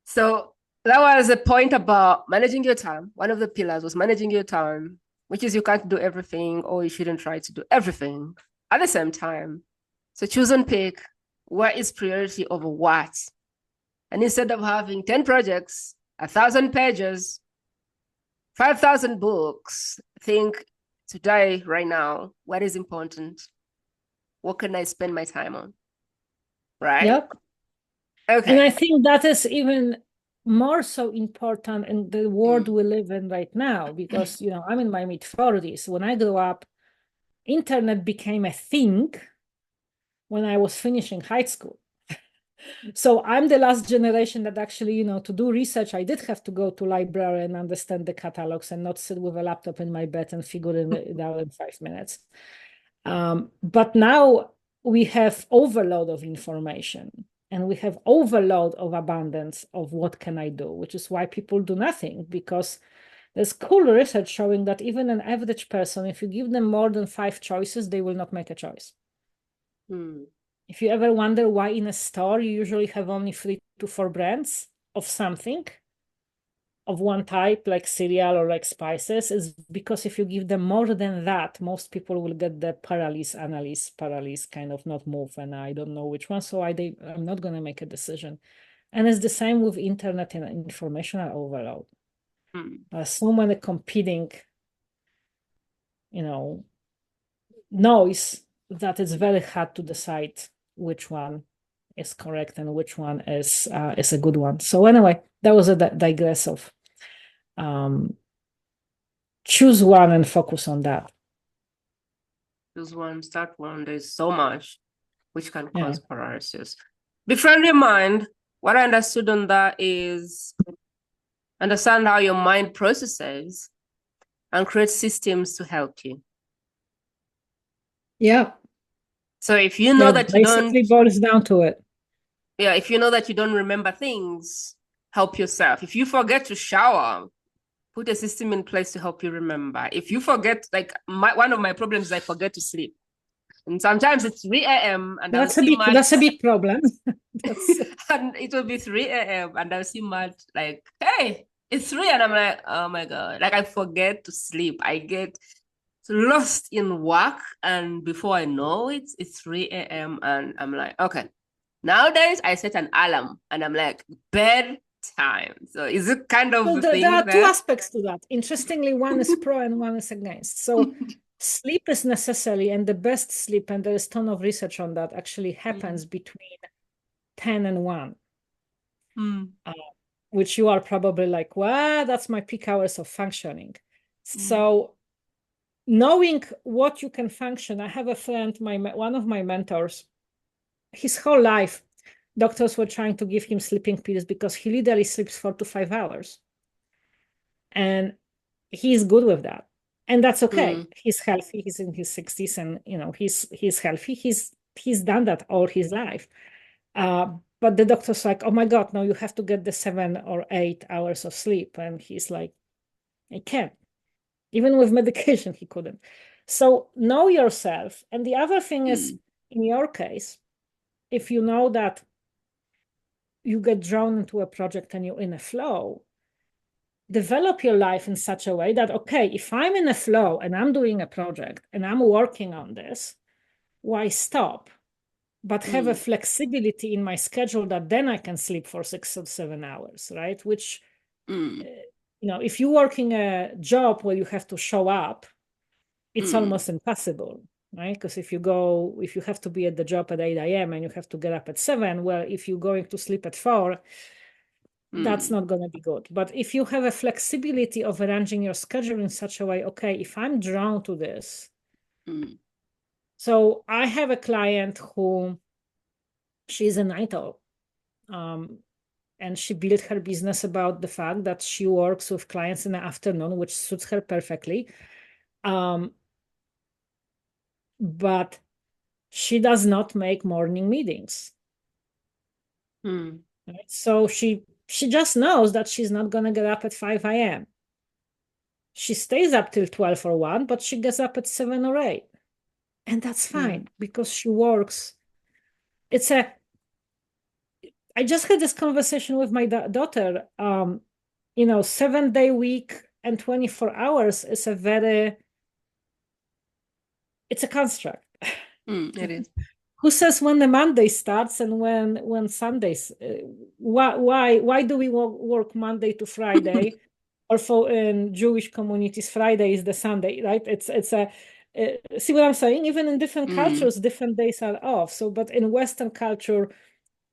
So that was a point about managing your time. One of the pillars was managing your time, which is you can't do everything or you shouldn't try to do everything at the same time. So choose and pick what is priority over what. And instead of having 10 projects, 1,000 pages, 5,000 books, think today, right now, what is important? What can I spend my time on? Right? Yep. Okay. And I think that is even more so important in the world we live in right now, because, I'm in my mid-40s. When I grew up, internet became a thing when I was finishing high school. So I'm the last generation that actually, to do research, I did have to go to library and understand the catalogs and not sit with a laptop in my bed and figure it out in 5 minutes. But now we have overload of information and we have overload of abundance of what can I do, which is why people do nothing, because There's cool research showing that even an average person, if you give them more than 5 choices, they will not make a choice. If you ever wonder why in a store you usually have only 3 to 4 brands of something, of one type, like cereal or like spices, is because if you give them more than that, most people will get the paralysis, kind of not move, and I don't know which one, so I'm not going to make a decision. And it's the same with internet and informational overload. So many competing, noise that it's very hard to decide which one is correct and which one is a good one. So anyway, that was a digress of choose one and focus on that. Choose one, start one. There's so much which can cause paralysis. Befriend your mind. What I understood on that is understand how your mind processes and create systems to help you. Yeah. So if you know that you don't, basically boils down to it. Yeah, if you know that you don't remember things, help yourself. If you forget to shower, put a system in place to help you remember. If you forget, like one of my problems is I forget to sleep. And sometimes it's 3 a.m. and that's a big problem. And it will be 3 a.m. and I'll see Matt like, hey, it's 3. And I'm like, oh my God. Like I forget to sleep. I get lost in work. And before I know it, it's 3 a.m. And I'm like, okay. Nowadays, I set an alarm and I'm like, bedtime. So is it kind of the thing there are there? 2 aspects to that. Interestingly, one is pro and one is against. So sleep is necessary, and the best sleep, and there is a ton of research on that, actually happens between 10 and 1. Which you are probably like, well, that's my peak hours of functioning. So knowing what you can function, I have a friend, one of my mentors, his whole life, doctors were trying to give him sleeping pills because he literally sleeps 4 to 5 hours. And he's good with that. And that's okay. He's healthy. He's in his 60s and, he's healthy. He's done that all his life. But the doctor's like, oh my God, no, you have to get the 7 or 8 hours of sleep. And he's like, I can't. Even with medication, he couldn't. So know yourself. And the other thing is, in your case, if you know that you get drawn into a project and you're in a flow, develop your life in such a way that, okay, if I'm in a flow and I'm doing a project and I'm working on this, why stop? But have a flexibility in my schedule that then I can sleep for 6 or 7 hours, right? Which, if you're working a job where you have to show up, it's almost impossible, right? Because if you have to be at the job at 8 a.m. and you have to get up at 7, well, if you're going to sleep at 4, that's not going to be good. But if you have a flexibility of arranging your schedule in such a way, okay, if I'm drawn to this. So I have a client who, she's a night owl. And she built her business about the fact that she works with clients in the afternoon, which suits her perfectly. But she does not make morning meetings. Right? So she just knows that she's not going to get up at 5 a.m. She stays up till 12 or 1, but she gets up at 7 or 8. And that's fine because she works. I just had this conversation with my daughter. 7-day week and 24 hours is it's a construct. It is. Who says when the Monday starts and when Sundays? Why do we work Monday to Friday? Or for in Jewish communities, Friday is the Sunday, right? See what I'm saying? Even in different cultures, different days are off. So, but in Western culture,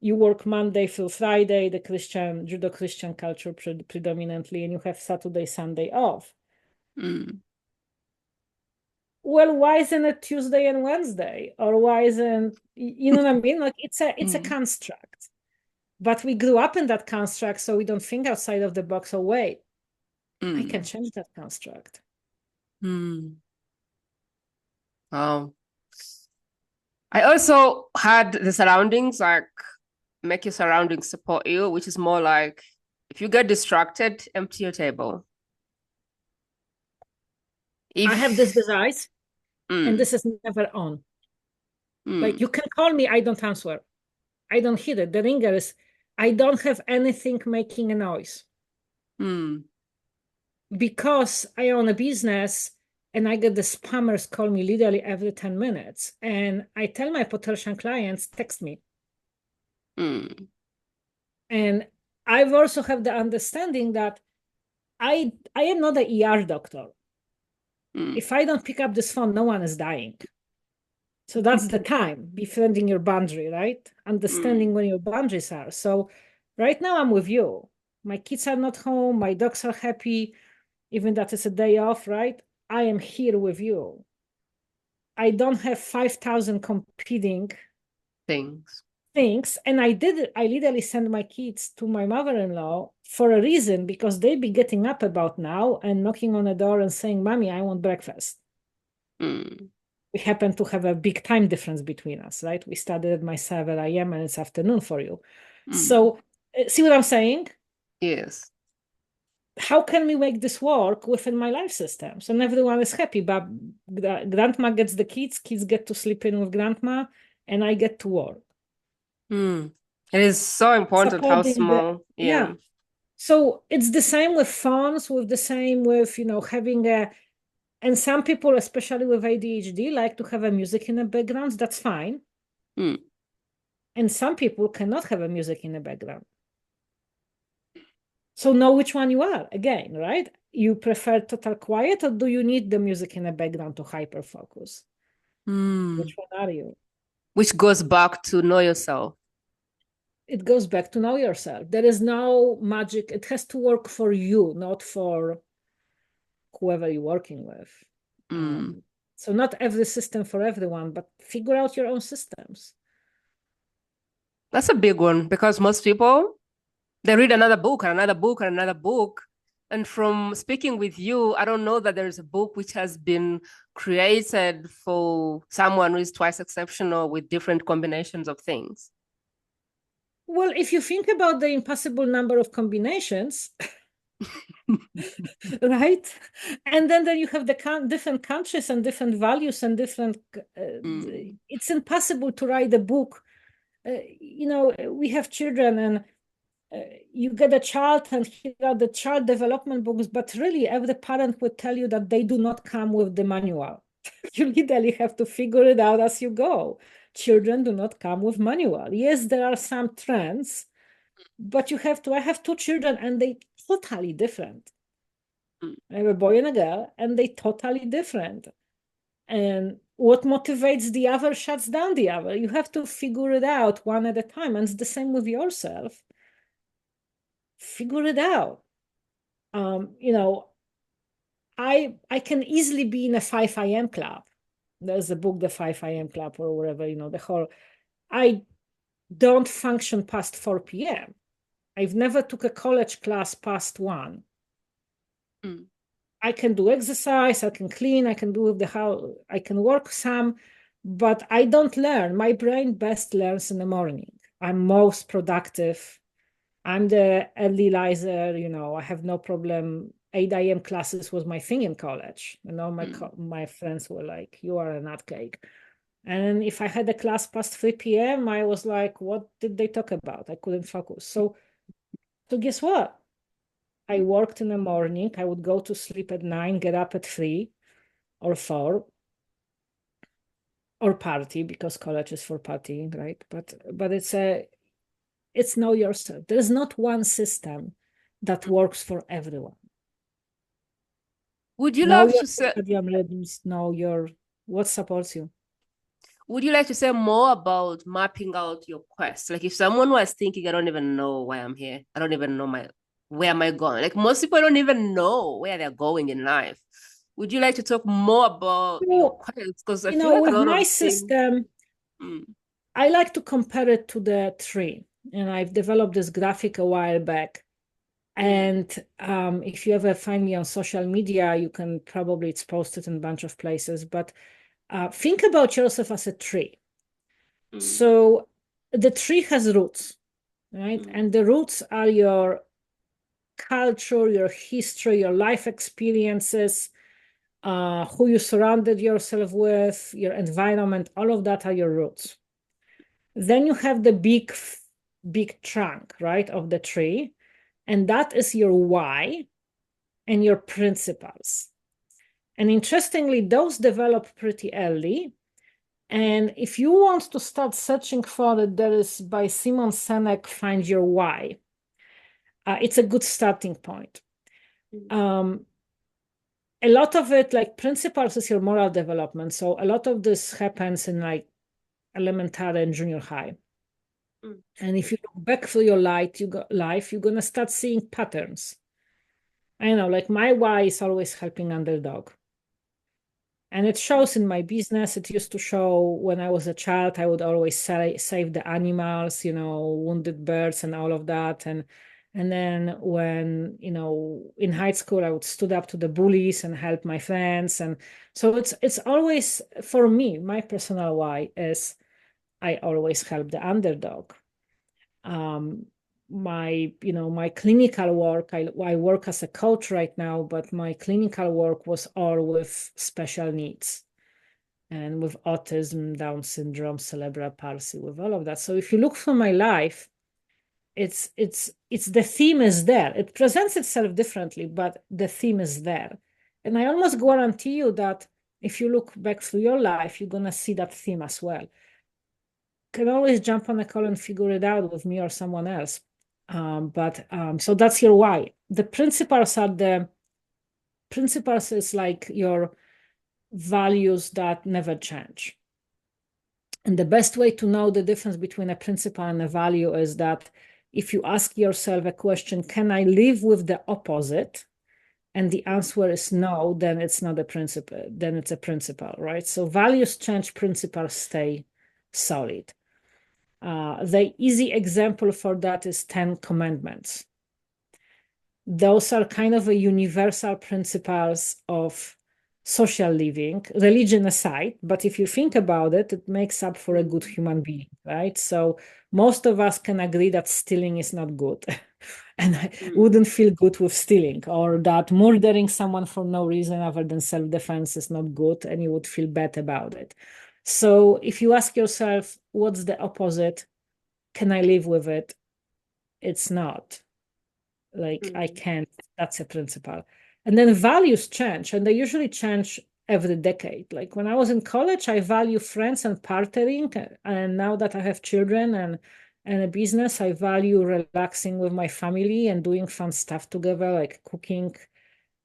you work Monday through Friday, the Judeo-Christian culture predominantly, and you have Saturday, Sunday off. Well, why isn't it Tuesday and Wednesday? Or why isn't, you know what I mean? Like it's a construct. But we grew up in that construct, so we don't think outside of the box. Oh, wait, I can change that construct. I also had the surroundings, like make your surroundings support you, which is more like if you get distracted, empty your table. I have this device and this is never on. Like you can call me, I don't answer. I don't hear it. The ringer is, I don't have anything making a noise. Because I own a business and I get the spammers call me literally every 10 minutes. And I tell my potential clients, text me. And I've also have the understanding that I am not an ER doctor. If I don't pick up this phone, no one is dying. So that's the time, befriending your boundary, right? Understanding when your boundaries are. So right now I'm with you. My kids are not home. My dogs are happy, even that it's a day off, right? I am here with you. I don't have 5,000 competing things. And I literally send my kids to my mother-in-law for a reason, because they be getting up about now and knocking on the door and saying, Mommy, I want breakfast. We happen to have a big time difference between us, right? We started at my 7 a.m. and it's afternoon for you. So see what I'm saying? Yes. How can we make this work within my life systems? And everyone is happy, but grandma gets the kids get to sleep in with grandma, and I get to work. It is so important how small. Yeah. So it's the same with phones, with the same with, having and some people, especially with ADHD, like to have a music in the background. That's fine. And some people cannot have a music in the background. So know which one you are, again, right? You prefer total quiet, or do you need the music in the background to hyper focus? Which one are you? Which goes back to know yourself. It goes back to know yourself. There is no magic. It has to work for you, not for whoever you're working with. So not every system for everyone, but figure out your own systems. That's a big one, because most people, they read another book and another book and another book. And from speaking with you, I don't know that there's a book which has been created for someone who is twice exceptional with different combinations of things. Well, if you think about the impossible number of combinations, right? And then you have the different countries and different values and different, it's impossible to write a book. We have children, and you get a child and here are the child development books, but really every parent would tell you that they do not come with the manual. You literally have to figure it out as you go. Children do not come with manual. Yes, there are some trends, but I have 2 children and they totally different. I have a boy and a girl and they totally different. And what motivates the other shuts down the other. You have to figure it out one at a time. And it's the same with yourself. Figure it out. I can easily be in a 5 a.m. club. There's a book, The 5 a.m. Club, or whatever, the whole, I don't function past 4 p.m. I've never took a college class past 1. I can do exercise, I can clean, I can do the house, I can work some, but I don't learn. My brain best learns in the morning. I'm most productive. I'm the early riser, I have no problem. 8 a.m. classes was my thing in college. My friends were like, you are a nutcake. And if I had a class past 3 p.m., I was like, what did they talk about? I couldn't focus. So guess what? I worked in the morning. I would go to sleep at 9, get up at 3 or 4, or party, because college is for partying, right? But it's know yourself. There's not one system that works for everyone. Would you like to say what supports you? Would you like to say more about mapping out your quest? Like if someone was thinking, I don't even know why I'm here. I don't even know where am I going? Like most people don't even know where they're going in life. Would you like to talk more about your quest? Because I feel like with a lot my of system, I like to compare it to the tree. And I've developed this graphic a while back. And if you ever find me on social media, you can probably, it's posted in a bunch of places, but think about yourself as a tree. So the tree has roots, right? And the roots are your culture, your history, your life experiences. who you surrounded yourself with, your environment, all of that are your roots. Then you have the big trunk, right, of the tree. And that is your why and your principles. And interestingly, those develop pretty early. And if you want to start searching for it, there is by Simon Sinek, Find Your Why. It's a good starting point. A lot of it, like principles, is your moral development. So a lot of this happens in like elementary and junior high. And if you look back through your life, you're going to start seeing patterns. I know, like my why is always helping underdog. And it shows in my business. It used to show when I was a child, I would always save the animals, wounded birds and all of that. And then when, in high school, I would stood up to the bullies and help my friends. And so it's always, for me, my personal why is I always help the underdog. My clinical work, I work as a coach right now, but my clinical work was all with special needs and with autism, Down syndrome, cerebral palsy, with all of that. So if you look for my life, it's the theme is there. It presents itself differently, but the theme is there. And I almost guarantee you that if you look back through your life, you're gonna see that theme as well. Can always jump on a call and figure it out with me or someone else. So that's your why. The principles is like your values that never change. And the best way to know the difference between a principle and a value is that if you ask yourself a question, can I live with the opposite? And the answer is no, then it's not a principle, then it's a principle, right? So values change, principles stay solid. The easy example for that is 10 Commandments. Those are kind of a universal principles of social living, religion aside. But if you think about it, it makes up for a good human being, right? So most of us can agree that stealing is not good. And I wouldn't feel good with stealing, or that murdering someone for no reason other than self-defense is not good, and you would feel bad about it. So if you ask yourself, what's the opposite? Can I live with it? It's not. Like, I can't. That's a principle. And then values change, and they usually change every decade. Like when I was in college, I value friends and partnering. And now that I have children and a business, I value relaxing with my family and doing fun stuff together, like cooking.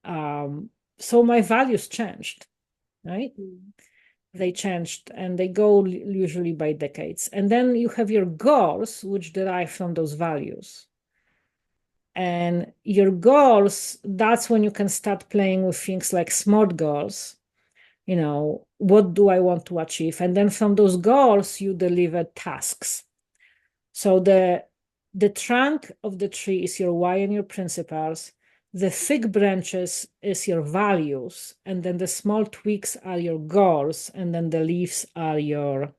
So my values changed, right? They changed, and they go usually by decades. And then you have your goals, which derive from those values. And your goals, that's when you can start playing with things like SMART goals. What do I want to achieve? And then from those goals, you deliver tasks. So the trunk of the tree is your why and your principles. The thick branches is your values, and then the small twigs are your goals, and then the leaves are your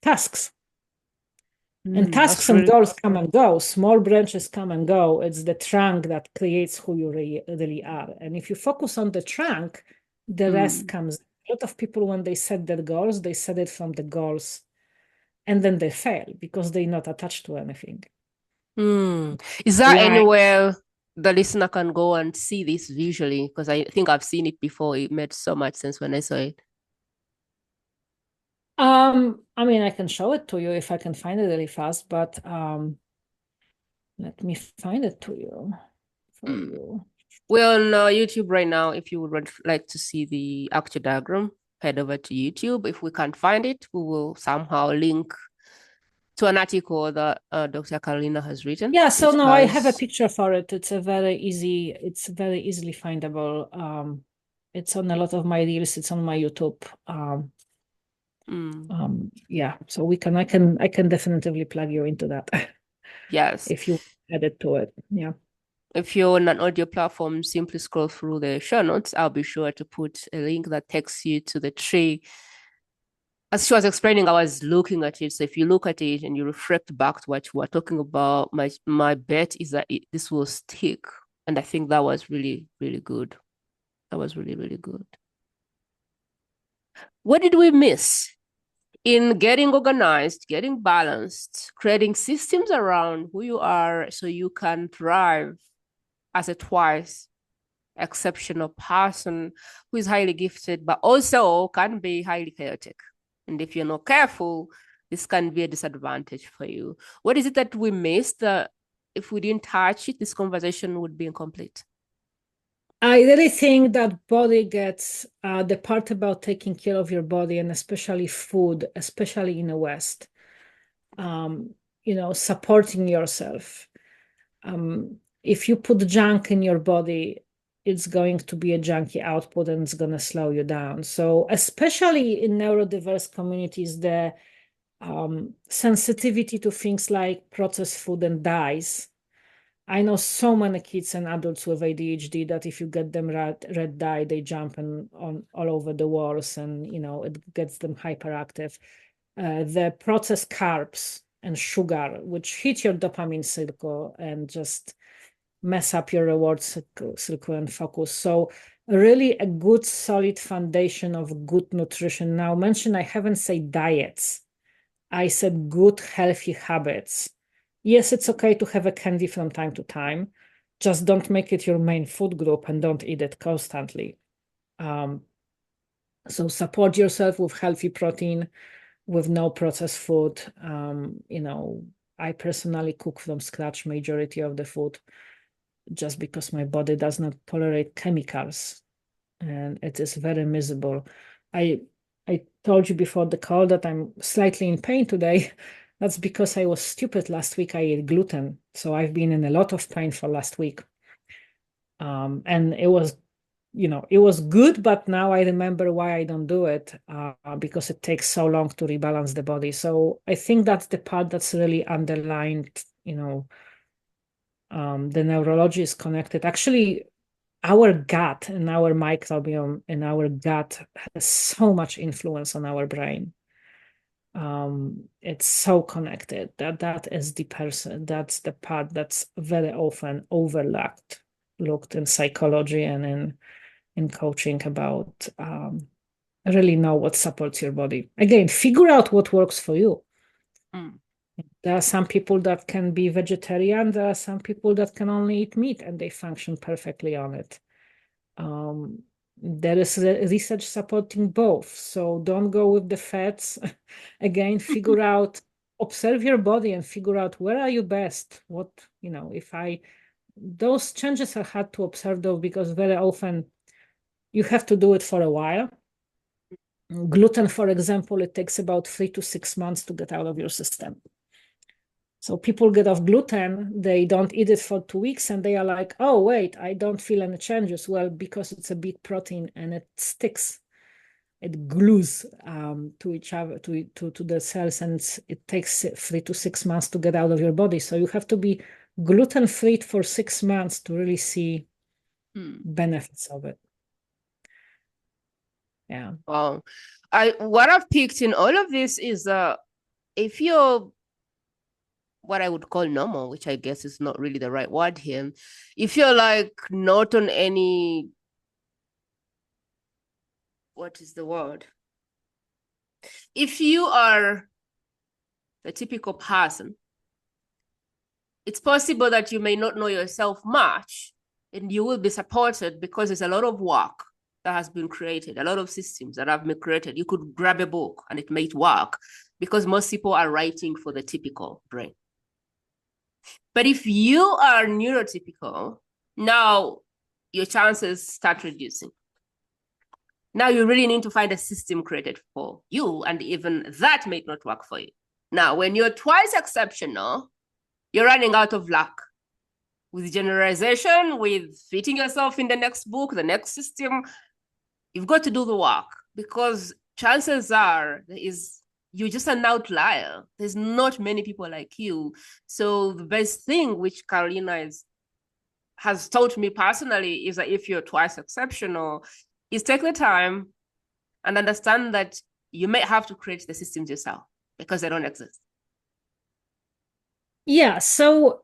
tasks. And tasks and goals come and go. Small branches come and go. It's the trunk that creates who you really are. And if you focus on the trunk, the rest comes. A lot of people, when they set their goals, they set it from the goals, and then they fail because they're not attached to anything. Is there anywhere the listener can go and see this visually? Because I think I've seen it before. It made so much sense when I saw it. I mean, I can show it to you if I can find it really fast, but let me find it to you for you. We're on YouTube right now. If you would like to see the actual diagram, head over to YouTube. If we can't find it, we will somehow link to an article that Dr. Karolina has written. Yeah, so no, I have a picture for it. It's very easily findable. It's on a lot of my reels. It's on my YouTube. Yeah, so I can definitively plug you into that. Yes. If you add it to it. Yeah. If you're on an audio platform, simply scroll through the show notes. I'll be sure to put a link that takes you to the tree. As she was explaining, I was looking at it. So if you look at it and you reflect back to what you were talking about, my bet is that this will stick. And I think that was really, really good. That was really, really good. What did we miss in getting organized, getting balanced, creating systems around who you are so you can thrive as a twice exceptional person who is highly gifted, but also can be highly chaotic? And if you're not careful, this can be a disadvantage for you. What is it that we missed that if we didn't touch it, this conversation would be incomplete? I really think that body gets the part about taking care of your body, and especially food, especially in the West, supporting yourself. If you put junk in your body, it's going to be a junky output and it's going to slow you down. So especially in neurodiverse communities, the sensitivity to things like processed food and dyes. I know so many kids and adults with ADHD that if you get them red dye, they jump on all over the walls, and it gets them hyperactive. The processed carbs and sugar, which hit your dopamine circle and just mess up your reward circle and focus. So really a good solid foundation of good nutrition. Now mention, I haven't said diets. I said good healthy habits. Yes, it's okay to have a candy from time to time. Just don't make it your main food group and don't eat it constantly. So support yourself with healthy protein, with no processed food. I personally cook from scratch majority of the food just because my body does not tolerate chemicals and it is very miserable. I told you before the call that I'm slightly in pain today. That's because I was stupid last week. I ate gluten. So I've been in a lot of pain for last week. And it was good, but now I remember why I don't do it, because it takes so long to rebalance the body. So I think that's the part that's really underlined, the neurology is connected. Actually, our gut and our microbiome in our gut has so much influence on our brain. It's so connected that is the person, that's the part that's very often looked in psychology and in coaching about really know what supports your body. Again, figure out what works for you. There are some people that can be vegetarian. There are some people that can only eat meat and they function perfectly on it. There is research supporting both. So don't go with the fats. Again, figure out, observe your body and figure out where are you best. Those changes are hard to observe though, because very often you have to do it for a while. Gluten, for example, it takes about 3 to 6 months to get out of your system. So people get off gluten, they don't eat it for 2 weeks, and they are like, oh, wait, I don't feel any changes. Well, because it's a big protein and it sticks, it glues to each other, to the cells, and it takes 3 to 6 months to get out of your body. So you have to be gluten-free for 6 months to really see benefits of it. Yeah. Wow. What I've picked in all of this is if you're what I would call normal, which I guess is not really the right word here, if you're like not on any, what is the word? If you are the typical person, it's possible that you may not know yourself much and you will be supported because there's a lot of work that has been created, a lot of systems that have been created. You could grab a book and it might work because most people are writing for the typical brain. But if you are neurotypical, now your chances start reducing. Now you really need to find a system created for you, and even that may not work for you. Now, when you're twice exceptional, you're running out of luck with generalization, with fitting yourself in the next book, the next system. You've got to do the work because chances are you're just an outlier. There's not many people like you. So the best thing which Karolina has taught me personally is that if you're twice exceptional, is take the time and understand that you may have to create the systems yourself because they don't exist. Yeah. So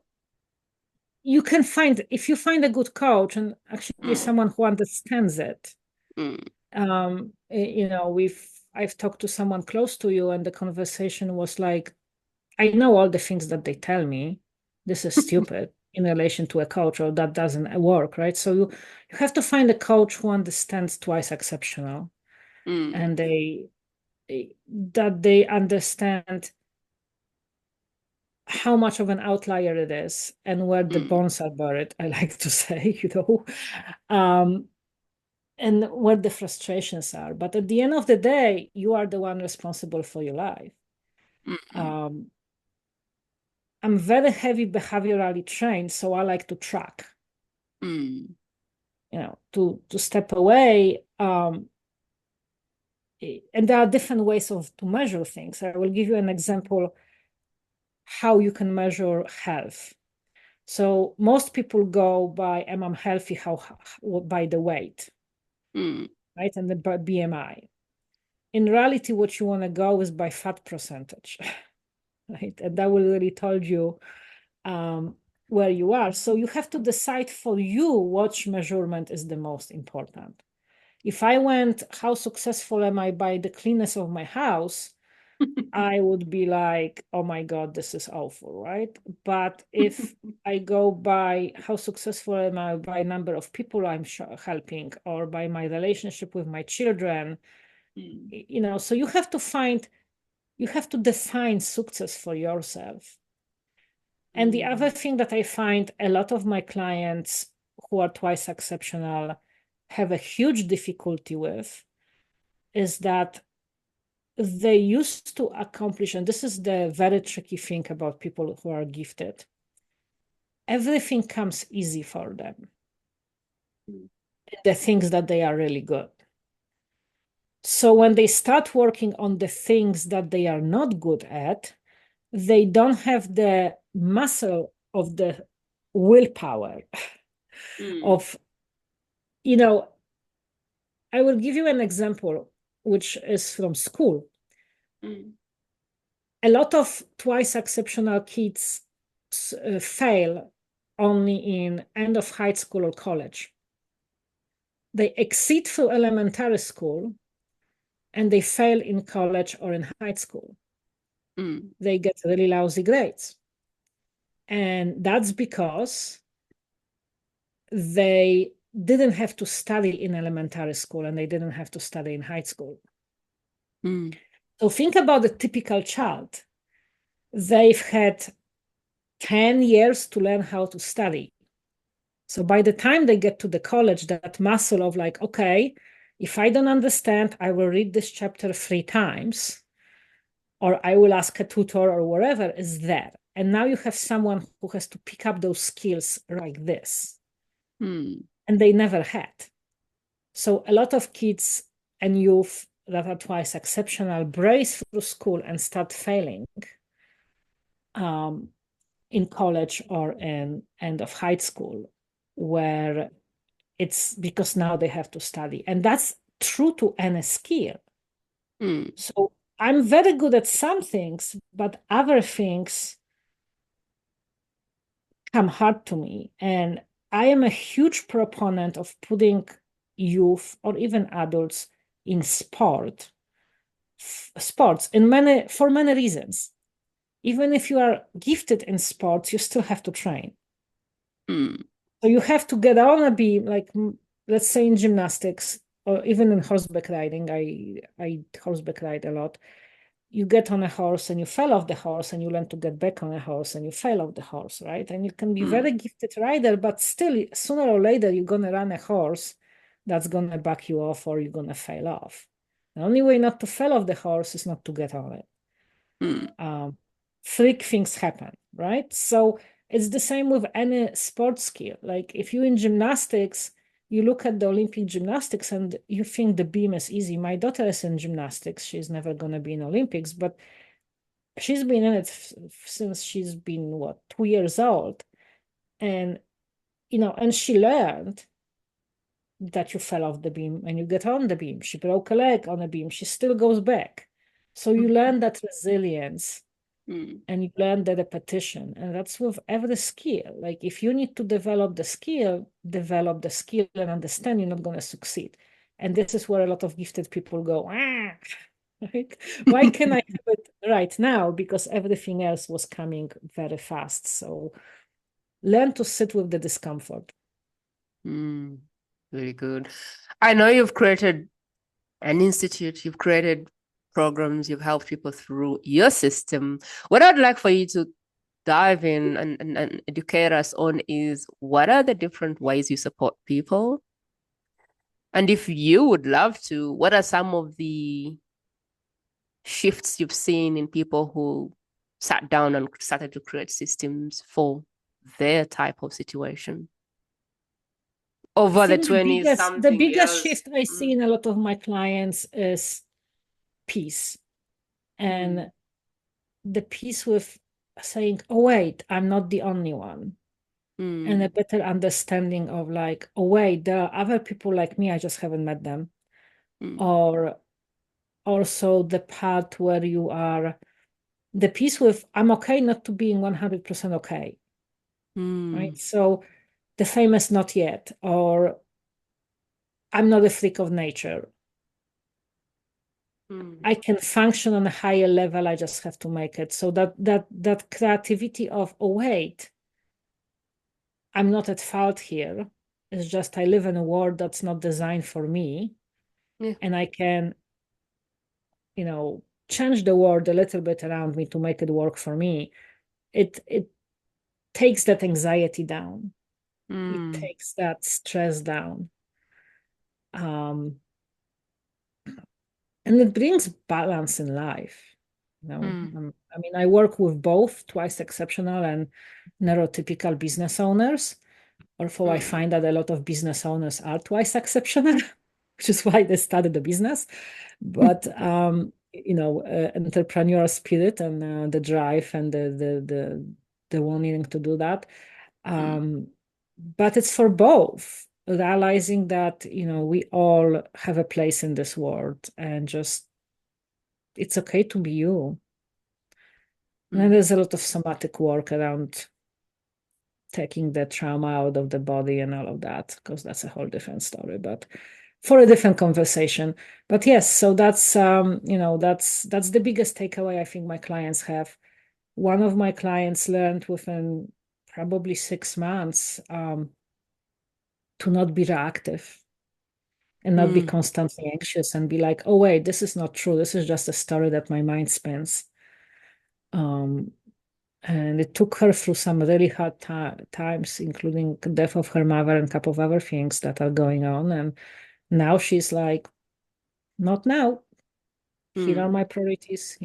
you can find, if you find a good coach and actually someone who understands it, you know, I've talked to someone close to you and the conversation was like, I know all the things that they tell me. This is stupid in relation to a coach, or that doesn't work, right? So you have to find a coach who understands twice exceptional, and that they understand how much of an outlier it is and where the bones are buried, I like to say, you know, and where the frustrations are. But at the end of the day, you are the one responsible for your life. I'm very heavy behaviorally trained, so I like to track. You know, to step away. And there are different ways to measure things. I will give you an example how you can measure health. So most people go by, am I healthy? How by the weight, right, and the BMI. In reality, what you want to go is by fat percentage, right, and that will really tell you where you are. So you have to decide for you which measurement is the most important. If I went, how successful am I by the cleanness of my house? I would be like, oh my God, this is awful, right? But if I go by how successful am I by number of people I'm helping, or by my relationship with my children, you know, so you have to define success for yourself. And the other thing that I find a lot of my clients who are twice exceptional have a huge difficulty with is that they used to accomplish, and this is the very tricky thing about people who are gifted, everything comes easy for them, the things that they are really good. So when they start working on the things that they are not good at, they don't have the muscle of the willpower of, you know, I will give you an example, which is from school. A lot of twice exceptional kids fail only in end of high school or college. They exceed through elementary school and they fail in college or in high school. They get really lousy grades. And that's because they didn't have to study in elementary school and they didn't have to study in high school. So think about a typical child. They've had 10 years to learn how to study. So by the time they get to the college, that muscle of like, okay, if I don't understand, I will read this chapter 3 times, or I will ask a tutor or whatever is there. And now you have someone who has to pick up those skills like this. And they never had. So a lot of kids and youth that are twice exceptional brace through school and start failing in college or in end of high school, where it's because now they have to study. And that's true to any skill. So I'm very good at some things, but other things come hard to me. And I am a huge proponent of putting youth or even adults in sports for many reasons. Even if you are gifted in sports, you still have to train. So you have to get on a beam, like let's say in gymnastics or even in horseback riding. I horseback ride a lot. You get on a horse and you fell off the horse and you learn to get back on a horse and you fell off the horse, right? And you can be very gifted rider, but still sooner or later you're going to run a horse that's going to back you off or you're going to fail off. The only way not to fall off the horse is not to get on it. Freak things happen, right? So it's the same with any sports skill. Like if you're in gymnastics, you look at the Olympic gymnastics and you think the beam is easy. My daughter is in gymnastics. She's never going to be in Olympics, but she's been in it since she's been, 2 years old. And, and she learned that you fell off the beam and you get on the beam. She broke a leg on a beam. She still goes back. So you learn that resilience and you learn the repetition. And that's with every skill. Like if you need to develop the skill and understand, you're not going to succeed. And this is where a lot of gifted people go, right? Why can I have it right now? Because everything else was coming very fast. So learn to sit with the discomfort. Very good. I know you've created an institute, you've created programs, you've helped people through your system. What I'd like for you to dive in and educate us on is, what are the different ways you support people? And if you would love to, what are some of the shifts you've seen in people who sat down and started to create systems for their type of situation over the 20 the something biggest years? shift I see in a lot of my clients is peace. And the peace with saying, oh, wait, I'm not the only one. And a better understanding of like, oh, wait, there are other people like me, I just haven't met them. Or also the part where you are, the peace with, I'm okay not to being 100% okay. Right? So the famous not yet, or I'm not a freak of nature. I can function on a higher level. I just have to make it. So that creativity of, oh, wait, I'm not at fault here. It's just I live in a world that's not designed for me. Yeah. And I can, change the world a little bit around me to make it work for me. It takes that anxiety down. It takes that stress down. And it brings balance in life. I mean, I work with both twice exceptional and neurotypical business owners. Although I find that a lot of business owners are twice exceptional, which is why they started the business. But entrepreneurial spirit and the drive and the wanting to do that. But it's for both, realizing that we all have a place in this world, and just it's okay to be you. And then there's a lot of somatic work around taking the trauma out of the body and all of that, because that's a whole different story, but for a different conversation. But yes, so that's that's the biggest takeaway I think my clients have. One of my clients learned within probably 6 months to not be reactive and not be constantly anxious, and be like, oh wait, this is not true, this is just a story that my mind spins. And it took her through some really hard times, including the death of her mother and a couple of other things that are going on. And now she's like, not now. Here are my priorities.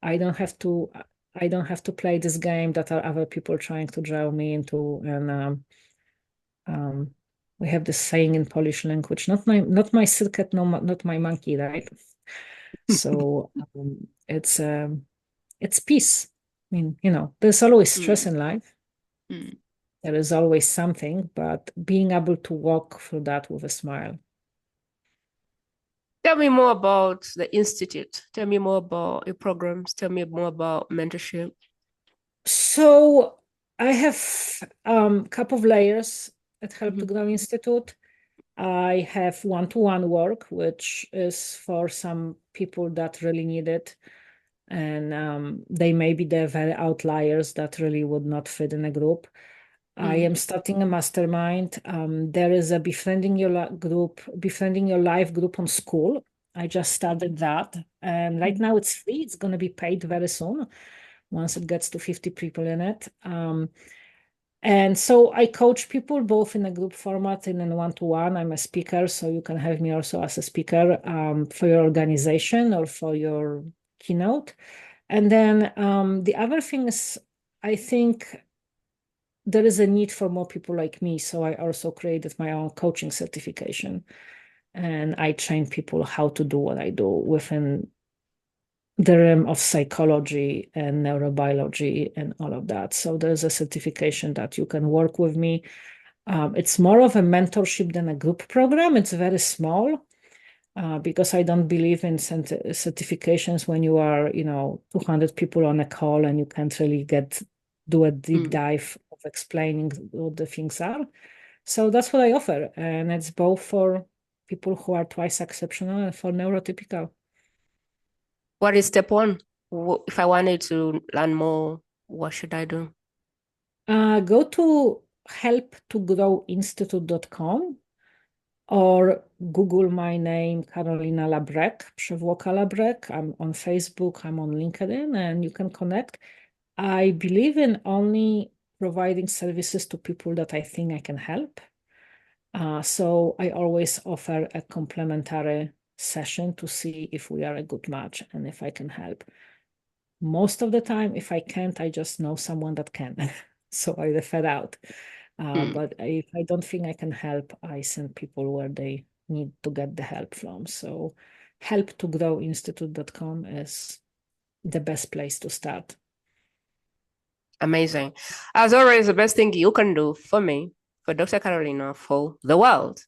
I don't have to. I don't have to play this game that are other people trying to draw me into. And we have this saying in Polish language: "Not my circuit, no, not my monkey." Right. So it's peace. I mean, there's always stress in life. There is always something, but being able to walk through that with a smile. Tell me more about the Institute. Tell me more about your programs. Tell me more about mentorship. So I have a couple of layers at Help to Grow Institute. I have one-to-one work, which is for some people that really need it. And they may be the very outliers that really would not fit in a group. I am starting a mastermind. There is a befriending your life group on school. I just started that. And right now it's free. It's going to be paid very soon once it gets to 50 people in it. And so I coach people both in a group format and in one-to-one. I'm a speaker, so you can have me also as a speaker for your organization or for your keynote. And then the other thing is, I think there is a need for more people like me. So I also created my own coaching certification. And I train people how to do what I do within the realm of psychology and neurobiology and all of that. So there's a certification that you can work with me. It's more of a mentorship than a group program. It's very small. because I don't believe in certifications when you are, 200 people on a call and you can't really do a deep dive of explaining what the things are. So that's what I offer. And it's both for people who are twice exceptional and for neurotypical. What is step one? If I wanted to learn more, what should I do? Go to helptogrowinstitute.com or Google my name, Karolina LaBrecque, Przewłoka LaBrecque. I'm on Facebook, I'm on LinkedIn, and you can connect. I believe in only providing services to people that I think I can help. So I always offer a complimentary session to see if we are a good match and if I can help. Most of the time, if I can't, I just know someone that can. So I refer out. But if I don't think I can help, I send people where they need to get the help from. So helptogrowinstitute.com is the best place to start. Amazing. As always, the best thing you can do for me, for Dr. Karolina, for the world,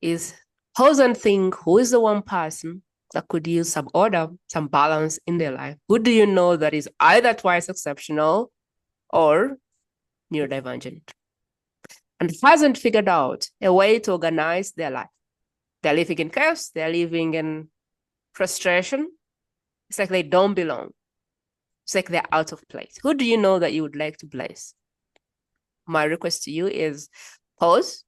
is pause and think, who is the one person that could use some order, some balance in their life? Who do you know that is either twice exceptional or neurodivergent and hasn't figured out a way to organize their life? They're living in chaos, they're living in frustration. It's like they don't belong. It's like they're out of place. Who do you know that you would like to bless? My request to you is pause,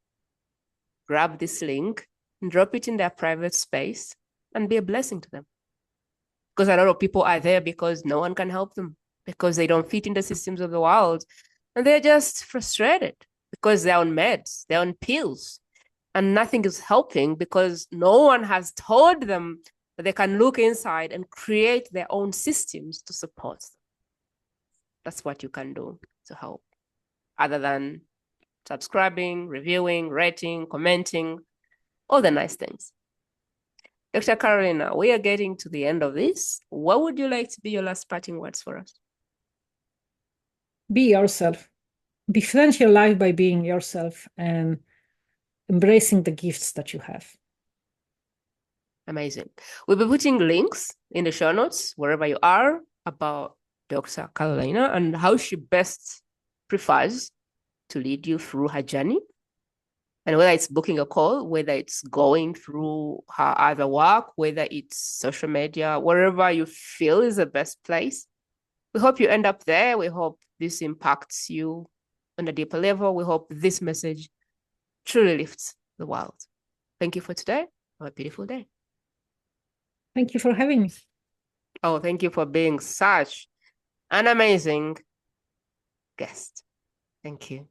grab this link, and drop it in their private space and be a blessing to them. Because a lot of people are there because no one can help them, because they don't fit in the systems of the world. And they're just frustrated because they're on meds, they're on pills, and nothing is helping because no one has told them that they can look inside and create their own systems to support them. That's what you can do to help, other than subscribing, reviewing, rating, commenting, all the nice things. Dr. Karolina, we are getting to the end of this. What would you like to be your last parting words for us? Be yourself. Befriend your life by being yourself and embracing the gifts that you have. Amazing. We'll be putting links in the show notes, wherever you are, about Dr. Karolina and how she best prefers to lead you through her journey. And whether it's booking a call, whether it's going through her other work, whether it's social media, wherever you feel is the best place. We hope you end up there. We hope this impacts you on a deeper level. We hope this message truly lifts the world. Thank you for today. Have a beautiful day. Thank you for having me. Oh, thank you for being such an amazing guest. Thank you.